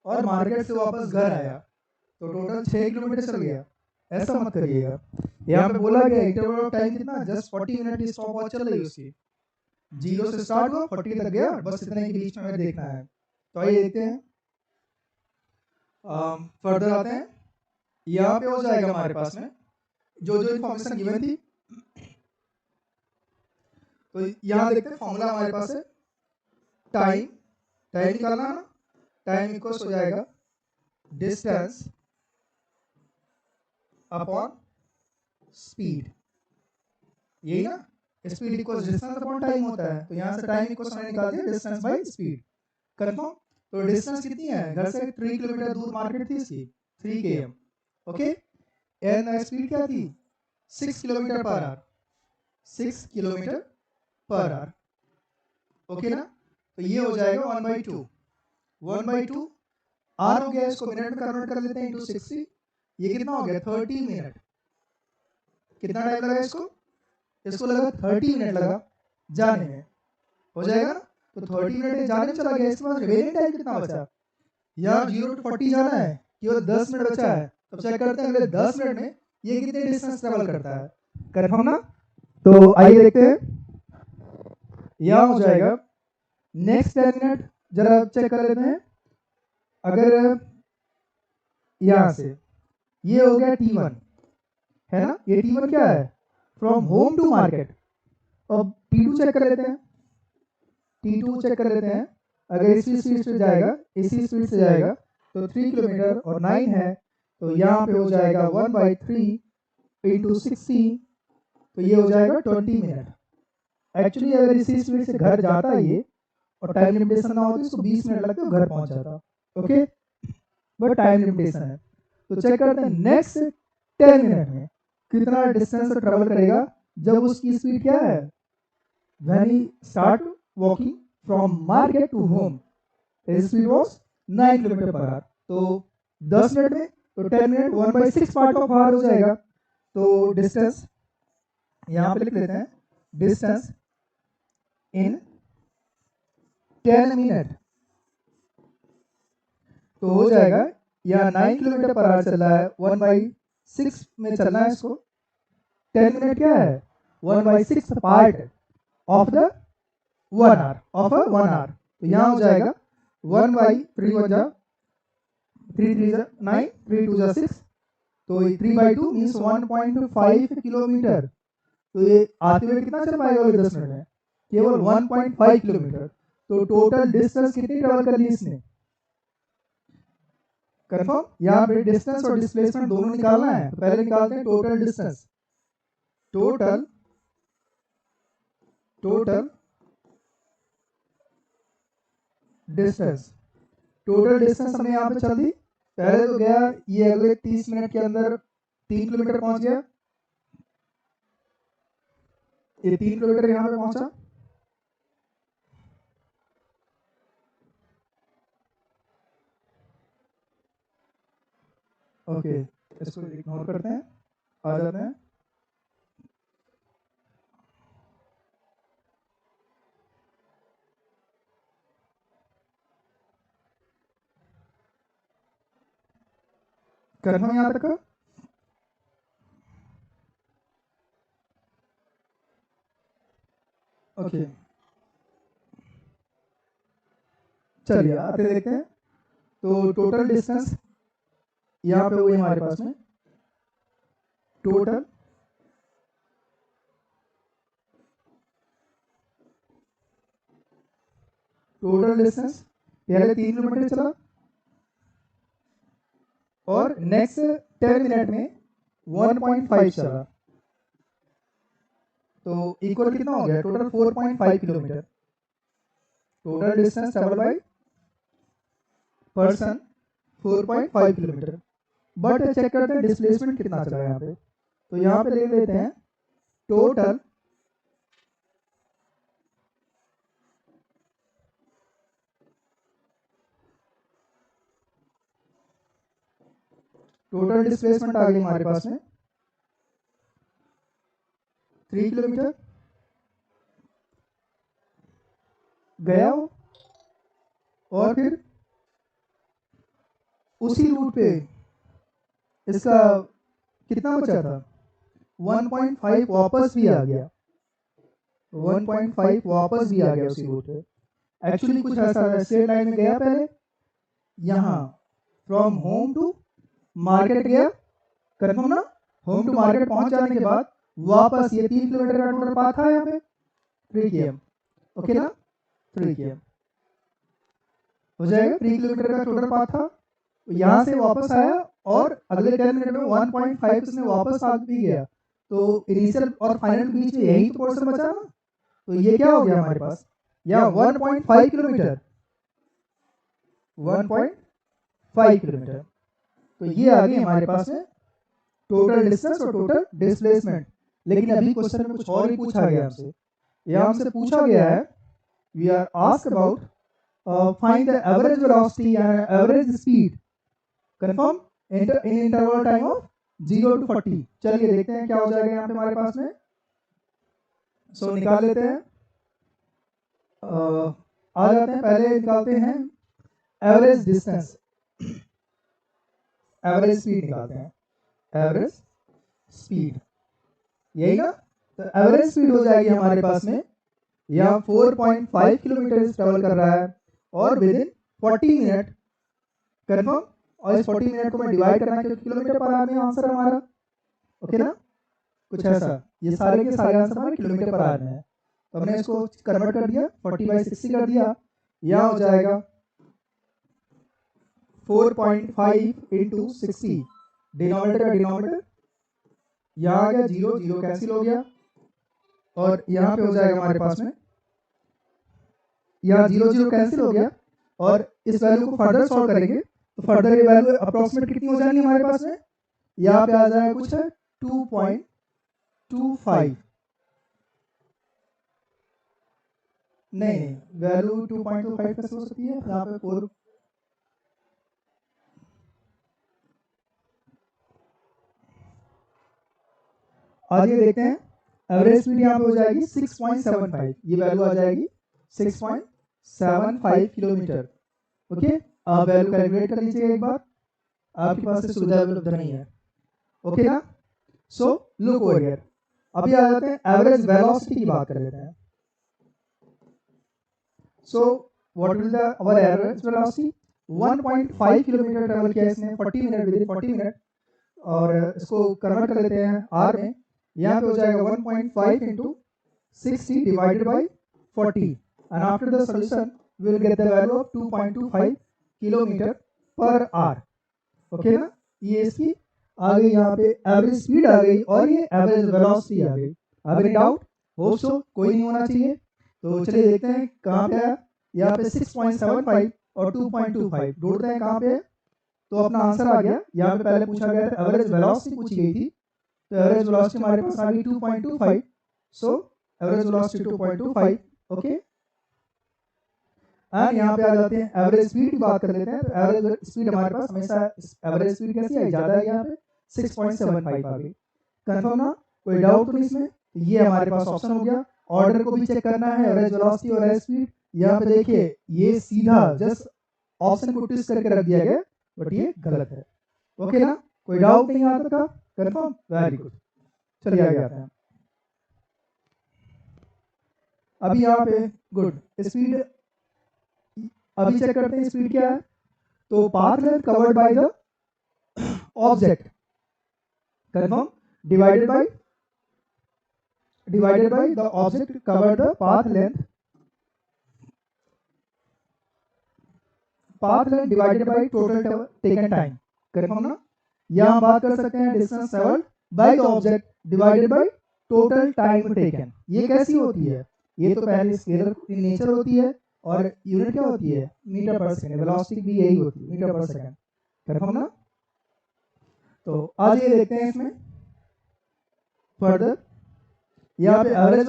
और मार्केट से वापस घर आया तो टोटल 6 किलोमीटर चल गया, ऐसा मत करिएगा। यहाँ पे बोला गया इंटरवल ऑफ टाइम कितना, जस्ट 40 मिनट की स्टॉप वॉच चल रही है उसकी, 0 से स्टार्ट हुआ 40 तक गया, बस इतने के बीच में हमें देखना है। तो आइए देखते हैं, फर्दर आते हैं। यहाँ पे हो जाएगा हमारे पास में जो जो इन्फॉर्मेशन गिवन थी, तो यहाँ देखते हैं फॉर्मूला हमारे पास है, टाइम, टाइम निकालना है ना, टाइम इक्वल्स हो जाएगा डिस्टेंस अपॉन स्पीड, यही ना, speed equals distance upon time होता है। तो यहाँ से टाइम इक्वल्स हमने निकाल दिया डिस्टेंस बाय स्पीड। कंफर्म? तो डिस्टेंस कितनी है, घर से 3 किलोमीटर दूर मार्केट थी इसकी, 3 km। ओके, एंड स्पीड क्या थी, 6 kilometre per our, 6 kilometre per hour. Okay ना? तो ये हो जाएगा 1/2, 1/2 आर हो गया, इसको मिनट में कन्वर्ट कर लेते हैं इंटू 60, ये कितना हो गया 30 मिनट। कितना टाइम लगा इसको, इसको लगा 30 मिनट लगा जाने में, हो जाएगा ना। तो 30 मिनट जाने में चला गया, इसके बाद रिमेनिंग टाइम कितना बचा, यार 0 to 40 जाना है, केवल 10 मिनट बचा है। तो चेक करते हैं अगले 10 मिनट में ये कितने डिस्टेंस ट्रेवल करता है। कंफर्म ना? तो आइए देखते हैं, यहाँ हो जाएगा नेक्स्ट 10 मिनट, जरा चेक कर लेते हैं। अगर यहाँ से ये हो गया T1 है ना, ये T1 क्या है, फ्रॉम होम टू मार्केट। अब T2 चेक कर लेते हैं, T2 चेक कर लेते हैं। अगर इसी स्पीड से जाएगा, इसी स्पीड से जाएगा तो 3 किलोमीटर और 9 है, तो यहाँ पे हो जाएगा 1/3 इंटू 60, तो ये हो जाएगा 20 मिनट। एक्चुअली अगर इसी स्पीड से घर जाता है ये और टाइम लिमिटेशन ना होती तो 20 मिनट लगते घर पहुंच जाता। ओके, बट टाइम लिमिटेशन है। तो चेक करते हैं नेक्स्ट 10 मिनट में कितना डिस्टेंस ट्रेवल करेगा जब उसकी स्पीड क्या है, when he start walking from market to home, his speed was 9 kilometre per hour. तो 10 मिनट में, तो 10 मिनट 1/6 पार्ट ऑफ आवर हो जाएगा। तो डिस्टेंस यहाँ पे लिख लेते हैं, डिस्टेंस इन 10 मिनट, तो हो जाएगा यहाँ 9 किलोमीटर पर आवर चल रहा है, 1/6 में चलना है इसको, 10 मिनट क्या है 1/6 part of the 1 hour, of 1 hour. तो यहाँ हो जाएगा 1 बाई 3 1 जा 3 3 जा 9 3 2 जा 6, तो 3 बाई 2 मीन्स 1.5 किलोमीटर। तो ये आते हुए कितना चल पाएगा 10 मिनट में? केवल 1.5 किलोमीटर। तो टोटल डिस्टेंस कितनी ट्रेवल कर ली इसने? कंफर्म? यहाँ पे डिस्टेंस और डिस्प्लेसमेंट दोनों निकालना है, तो पहले निकालते हैं total distance. Total distance, total distance हमने यहाँ पे चल दी। पहले तो गया ये अगले 30 मिनट के अंदर 3 किलोमीटर पहुंच गया, ये 3 किलोमीटर यहाँ पे पहुंचा। ओके, इसको इग्नोर करते हैं, आ जाते हैं। कंफर्म यहाँ तक? ओके, चलिए आते देखते हैं। तो टोटल डिस्टेंस यहाँ पे हुई हमारे पास में, टोटल डिस्टेंस पहले 3 किलोमीटर चला और नेक्स्ट 10 मिनट में 1.5 चला, तो इक्वल कितना हो गया? Total 4.5 kilometre. Total distance travel by person 4.5 kilometre. But check करते हैं डिस्प्लेसमेंट कितना चला यहाँ पे। तो यहाँ पे ले लेते हैं टोटल डिस्प्लेसमेंट आ गई हमारे पास में 3 किलोमीटर गया हो, और फिर उसी रूट पे इसका कितना बचा था? 1.5 वापस भी आ गया, 1.5 वापस भी आ गया उसी रूट पे। एक्चुअली कुछ ऐसा है, स्ट्रेट लाइन में गया पहले, यहाँ फ्रॉम होम टू मार्केट गया, कंफर्म ना? होम टू मार्केट पहुंच जाने के बाद वापस ये 3 किलोमीटर का टोटल पाथ था यहाँ पे 3 km, ओके ना? 3 km हो जाएगा, 3 किलोमीटर का टोटल पाथ था। यहाँ से वापस आया और अगले 10 मिनट में 1.5 उसने वापस आ भी गया। तो इनिशियल और फाइनल के बीच में यही तो पोर्शन बचा ना, तो ये क्या हो गया हमारे पास? यहाँ 1.5 किलोमीटर, 1.5 किलोमीटर। तो ये आ गई हमारे पास में टोटल डिस्टेंस और टोटल डिस्प्लेसमेंट। लेकिन अभी क्वेश्चन में कुछ और ही पूछा गया हमसे। यह हमसे पूछा गया है, we are asked about find the average velocity and average speed, confirm, in interval time of 0 to 40। चलिए देखते हैं क्या हो जाएगा यहाँ पे हमारे पास में। सो निकाल लेते हैं, आ जाते हैं, पहले निकालते हैं एवरेज डिस्टेंस, एवरेज स्पीड निकालते हैं, एवरेज स्पीड, यही ना? तो एवरेज स्पीड हो जाएगी हमारे पास में, यहाँ 4.5 किलोमीटर ट्रेवल कर रहा है और विद इन 40 मिनट, कंफर्म। और इस 40 मिनट को मैं डिवाइड करना, क्योंकि किलोमीटर पर आवर में आंसर हमारा, ओके ना? कुछ ऐसा, ये सारे के सारे आंसर हमारे किलोमीटर पर आवर में है। तो हमने इसको कन्वर्ट कर दिया, 40/60 कर दिया, यहाँ हो जाएगा 4.5 इंटू 60, डिनोमिनेटर का डिनोमिनेटर यहाँ आ गया, 0 0 कैंसिल हो गया, और यहाँ पे हो जाएगा हमारे पास में, यहाँ 0 0 कैंसिल हो गया, और इस वैल्यू को फर्दर सॉल्व करेंगे तो फर्दर ये वैल्यू अप्रोक्सीमेट कितनी हो जाएगी हमारे पास में? यहाँ पे आ जाएगा कुछ है 2.25, नहीं वैल्यू 2.25 कैसे हो सकती है? यहाँ पे 4, आगे देखते हैं। एवरेज स्पीड यहाँ पे हो जाएगी 6.75, ये वैल्यू आ जाएगी 6.75 किलोमीटर, ओके। आप वैल्यू कैलकुलेट कर लीजिए एक बार, आपके पास से सुविधा उपलब्ध नहीं है, ओके ना? सो लुक ओवर हियर, अभी आ जाते हैं एवरेज वेलोसिटी की बात कर लेते हैं। So what will the our average velocity 1.5 kilometre travel किया इसने 40 मिनट विद इन 40 मिनट, और इसको कन्वर्ट कर लेते हैं आर में। यहाँ पे हो जाएगा 1.5 into 60 divided by 40, and after the solution we will get the value of 2.25 kilometre per hour. Okay ना, ये इसकी आ गई यहाँ पे एवरेज स्पीड आ गई और ये एवरेज वेलोसिटी आ गई। अब एनी डाउट? होप सो, कोई नहीं होना चाहिए। तो चलिए देखते हैं कहाँ पे है। यहाँ पे 6.75 और 2.25 ढूंढते हैं कहाँ पे। तो अपना आंसर आ गया। यहाँ पे पहले पूछा गया था एवरेज वेलोसिटी पूछी गई थी, तो एवरेज वेलोसिटी हमारे पास आ गई 2.25। So average velocity 2.25। Okay, and यहाँ पे आ जाते हैं एवरेज स्पीड की बात कर लेते हैं। तो एवरेज स्पीड हमारे पास हमेशा एवरेज स्पीड कैसी है, ज्यादा है, यहाँ पे 6.75 आ गई। कंफर्म ना, कोई डाउट तो नहीं इसमें? ये हमारे पास ऑप्शन हो गया। ऑर्डर को भी चेक करना है, एवरेज वेलोसिटी और एवरेज स्पीड। यहाँ पे देखिए ये सीधा जस्ट ऑप्शन को ट्विस्ट करके रख दिया गया, बट ये गलत है। ओके ना, कोई डाउट नहीं आता का? Confirm, very good. चलिए आगे आते हैं। अभी यहाँ पे गुड स्पीड, अभी चेक करते हैं स्पीड क्या है। तो path length covered by the object, confirm, divided by the object covered the path length divided by total taken time, confirm ना। यहाँ बात कर सकते हैं distance travelled by the object divided by total time taken. ये कैसी होती है? ये तो पहले स्केलर इन नेचर होती है, और यूनिट क्या होती है, मीटर पर सेकंड। वेलोसिटी भी यही होती है, मीटर पर सेकंड, कंफर्म ना। तो आज ये देखते हैं इसमें फर्दर। यहाँ पे एवरेज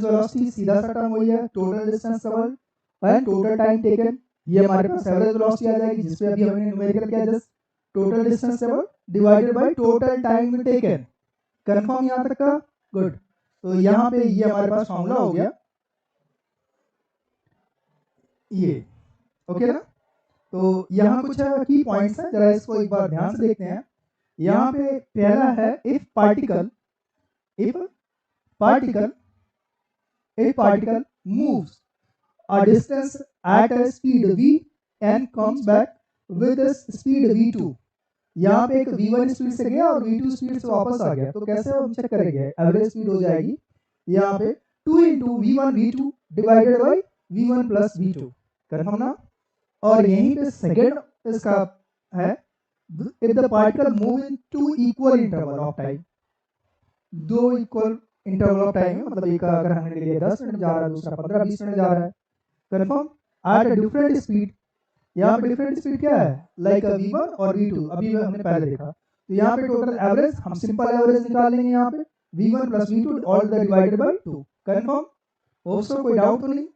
वेलोसिटी सीधा सा टर्म वही है, total distance travelled and total time taken. ये हमारे पास एवरेज वेलोसिटी आ जाएगी, जिसपे अभी हमने न्यूमेरिकल किया just total distance travelled divided by total time taken. Confirm यहाँ तक का? गुड। तो यहाँ पे ये हमारे पास फॉर्मूला हो गया ये। ओके ना, तो यहाँ कुछ की पॉइंट्स हैं, जरा इसको एक बार ध्यान से देखते हैं। यहाँ पे पहला है if particle moves a distance at a speed v and comes back with a speed v2। यहाँ पे एक v1 स्पीड से गया और v2 स्पीड से वापस आ गया, तो कैसे हम चेक करेंगे? एवरेज स्पीड हो जाएगी यहाँ पे 2 into v1 v2 divided by v1 plus v2, confirm ना। और यहीं पे सेकेंड इसका है if the particle move in 2 equal interval of time. 2 equal interval of time, मतलब एक अगर हमने ले लिया 10 मिनट जा रहा है, दूसरा 15-20 मिनट जा रहा है, confirm, at a different speed. यहाँ पे डिफरेंट स्पीड क्या है, लाइक v1 और v2, अभी हमने पहले देखा। तो यहाँ पे टोटल एवरेज हम सिंपल एवरेज निकाल लेंगे, यहाँ पे v1 plus v2 all the divided by 2, confirm. Hope so, कोई डाउट तो नहीं।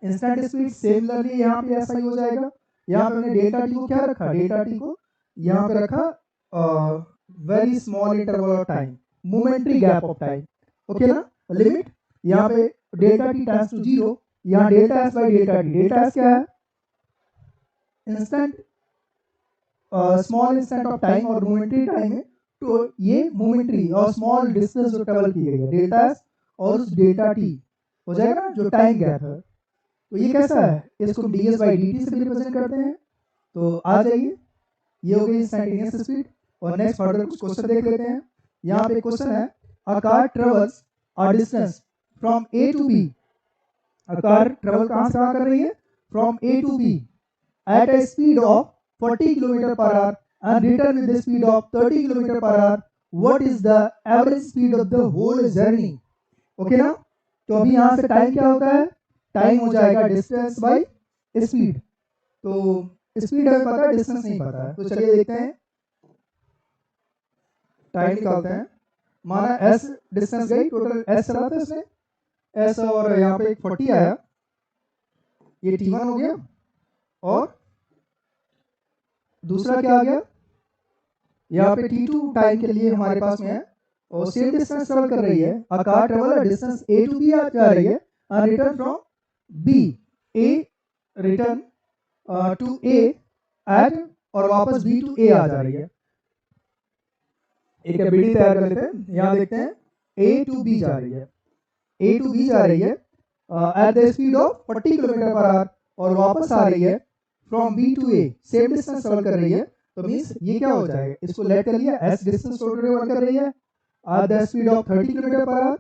इंस्टेंट स्पीड सिमिलरली यहाँ पे ऐसा ही हो जाएगा। यहाँ पे हमने डेल्टा टी को क्या रखा, डेल्टा टी को यहाँ पे रखा very small interval of time, momentary gap of time. Okay ना, लिमिट यहाँ पे डेल्टा टी टेंड्स टू 0, यहाँ delta S by delta T. Delta S क्या है, instant small instant of time और मोमेंट्री टाइम है, तो ये मोमेंट्री और स्मॉल डिस्टेंस जो ट्रेवल की गई है, डेल्टा एस और उस डेल्टा टी हो जाएगा ना जो टाइम गैप है। तो ये कैसा है, इसको ds बाई dt से भी रिप्रेजेंट करते हैं। तो आ जाइए, ये हो गई इंस्टेंटेनियस स्पीड। और नेक्स्ट फर्दर कुछ क्वेश्चन देख लेते हैं। यहाँ पे क्वेश्चन है a car travels a distance from A to B. A car travel कहाँ से कहाँ कर रही है, from A to B at a speed of 40 km per hour and return with the speed of 30 km per hour. What is the average speed of the whole journey? Okay ना, तो अभी यहाँ से टाइम क्या होता है, time हो जाएगा डिस्टेंस बाय स्पीड। तो स्पीड हमें पता है, डिस्टेंस नहीं पता है। तो चलिए देखते हैं, टाइम निकालते हैं। माना s डिस्टेंस गई, टोटल s चला था इसमें s, और यहाँ पे एक 40 आया, ये t1 हो गया, और दूसरा क्या आ गया, यहाँ पे t2 टाइम के लिए हमारे पास में है, और सेम डिस्टेंस ट्रेवल कर रही है। A car travel distance a to b जा रही है और return from b a return to a at, और वापस b टू a आ जा रही है। एक एबीडी तैयार कर लेते हैं। यहाँ देखते हैं a टू b जा रही है, a टू b जा रही है, at the speed of 40 kilometre per hour और वापस आ रही है from B to A, same distance travel कर रही है, तो मीन्स ये क्या हो जाएगा, इसको लेट कर लिया, एस डिस्टेंस ट्रेवल कर रही है at the speed of 30 kilometre per our.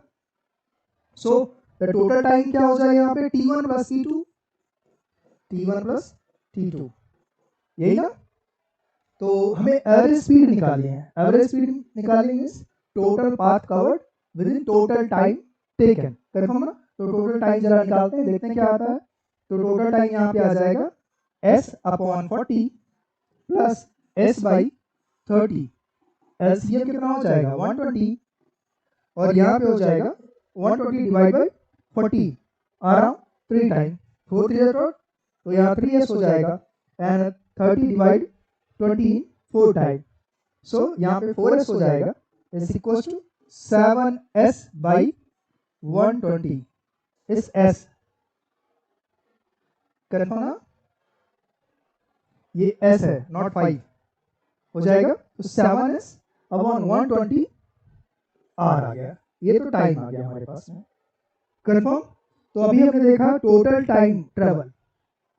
So the total time क्या हो जाएगा यहाँ पे, t1 plus t2, t1 plus t2, यही ना। तो हमें एवरेज स्पीड निकालनी है, एवरेज स्पीड निकालनी means total path covered with in total time taken, confirm ना। तो टोटल टाइम जरा निकालते हैं, देखते हैं क्या आता है। तो टोटल टाइम यहाँ पे आ जाएगा s upon 40 plus s by 30, LCM कितना हो जाएगा 120, और यहाँ पे हो जाएगा 120 डिवाइड बाई 40 अराउंड 3 टाइम, 4 3 तो यहाँ 3s हो जाएगा एंड 30 डिवाइड 20 4 टाइम, सो यहाँ पे 4s हो जाएगा is equal to 7s by 120, इस s कन्फर्म ना, ये s है नॉट 5 हो जाएगा, तो 7s अपॉन 120 आर आ गया, ये तो टाइम आ गया हमारे पास में, कन्फर्म। तो अभी हमने देखा टोटल टाइम ट्रेवल,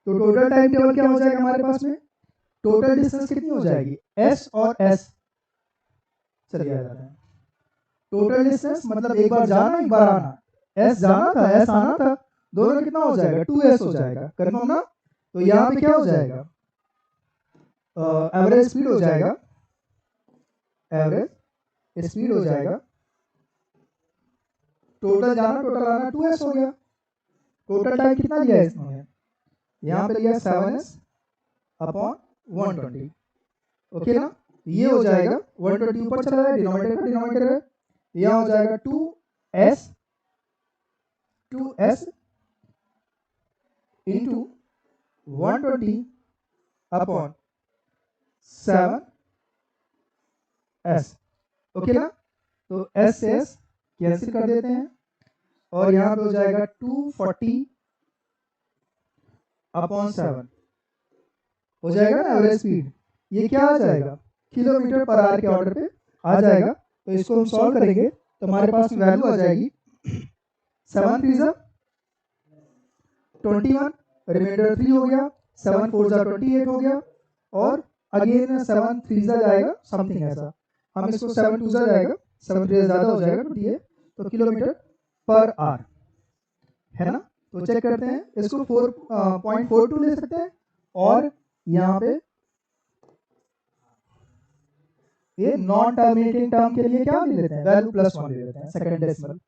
तो टोटल टाइम ट्रेवल क्या हो जाएगा हमारे पास में, टोटल डिस्टेंस कितनी हो जाएगी s और s, चलिए आ जाते हैं। टोटल डिस्टेंस मतलब एक बार जाना एक बार आना, s जाना था s आना था, दोनों कितना हो जाएगा 2s हो जाएगा, कन्फर्म ना। तो यहाँ पे क्या हो जाएगा, एवरेज स्पीड हो जाएगा, एवरेज स्पीड हो जाएगा, टोटल जाना टोटल आना 2s हो गया। टोटल टाइम कितना लिया है इसमें, यहाँ पे लिया 7s अपॉन 120, ओके ना। ये हो जाएगा 120 ऊपर चला जाएगा, डिनोमिनेटर का डिनोमिनेटर है, यहाँ हो जाएगा 2s into 120 upon 7s, okay ना। तो s से s कैंसिल कर देते हैं और यहाँ पे हो जाएगा 240 अपॉन 7 हो जाएगा ना एवरेज स्पीड, ये क्या आ जाएगा किलोमीटर पर आवर के ऑर्डर पे आ जाएगा। तो इसको हम सॉल्व करेंगे तो हमारे पास वैल्यू आ जाएगी 7 3 21, रिमाइंडर 3 हो गया, 7 4 28 हो गया, और अगेन 7 3 जाएगा समथिंग ऐसा, हम इसको 7 2 जाएगा, 7 3 ज्यादा हो जाएगा 28, तो किलोमीटर पर आवर है ना। तो चेक करते हैं, इसको 4.42 ले सकते हैं, और यहाँ पे ये नॉन टर्मिनेटिंग टर्म के लिए क्या ले लेते हैं, वैल्यू +1 ले लेते हैं, सेकंड डेसिमल,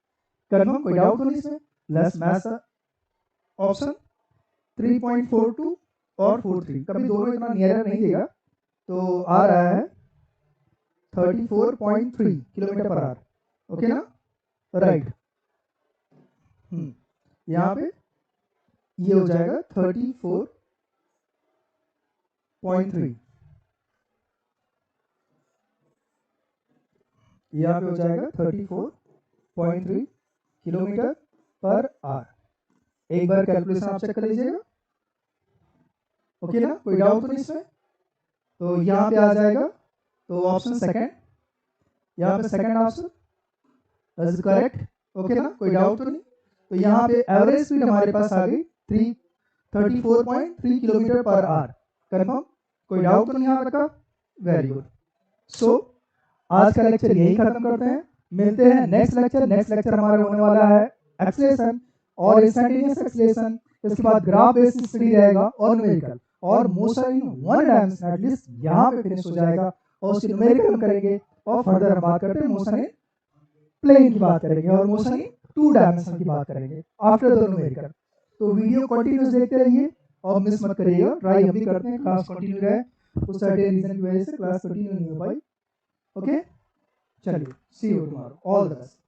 कन्फर्म, कोई डाउट हो इसमें। लेट्स मैच ऑप्शन 3.42 और 43, कभी दोनों इतना नियर नहीं देगा, तो आ रहा है 34.3 किलोमीटर पर आवर, ओके ना, राइट। यहाँ पे ये हो जाएगा 34.3, यहाँ पे हो जाएगा 34.3 किलोमीटर पर आवर। एक बार कैलकुलेशन आप चेक कर लीजिएगा, ओके ना, कोई डाउट तो नहीं इसमें। तो यहाँ पे आ जाएगा, तो ऑप्शन सेकंड, यहाँ पे second option is correct, okay ना, कोई डाउट तो नहीं। तो यहाँ पे एवरेज स्पीड हमारे पास आ गई 34.3 किलोमीटर पर आवर, कन्फर्म, कोई डाउट तो नहीं यहाँ तक का, वेरी गुड। सो आज का लेक्चर यही खत्म करते हैं, मिलते हैं नेक्स्ट लेक्चर। नेक्स्ट लेक्चर हमारा होने वाला है एक्सेलेरेशन और इंस्टैंटेनियस एक्सेलेरेशन, इसके बाद ग्राफ बेस्ड स्टडी रहेगा और न्यूमेरिकल, और motion in one dimension at least यहाँ पे फिनिश हो जाएगा, और उसकी न्यूमेरिकल हम करेंगे, और फर्दर हम बात करते हैं मोशन इन प्लेन की बात करेंगे, और मोशन इन 2 डायमेंशन की बात करेंगे आफ्टर द न्यूमेरिकल। तो वीडियो कंटिन्यूस देखते रहिए और मिस मत करिएगा, ट्राई हम भी करते हैं क्लास कंटिन्यू रहे, कुछ सर्टेन रीजन की वजह से क्लास कंटिन्यू नहीं हो पाई, ओके। चलिए, see you tomorrow, all the best.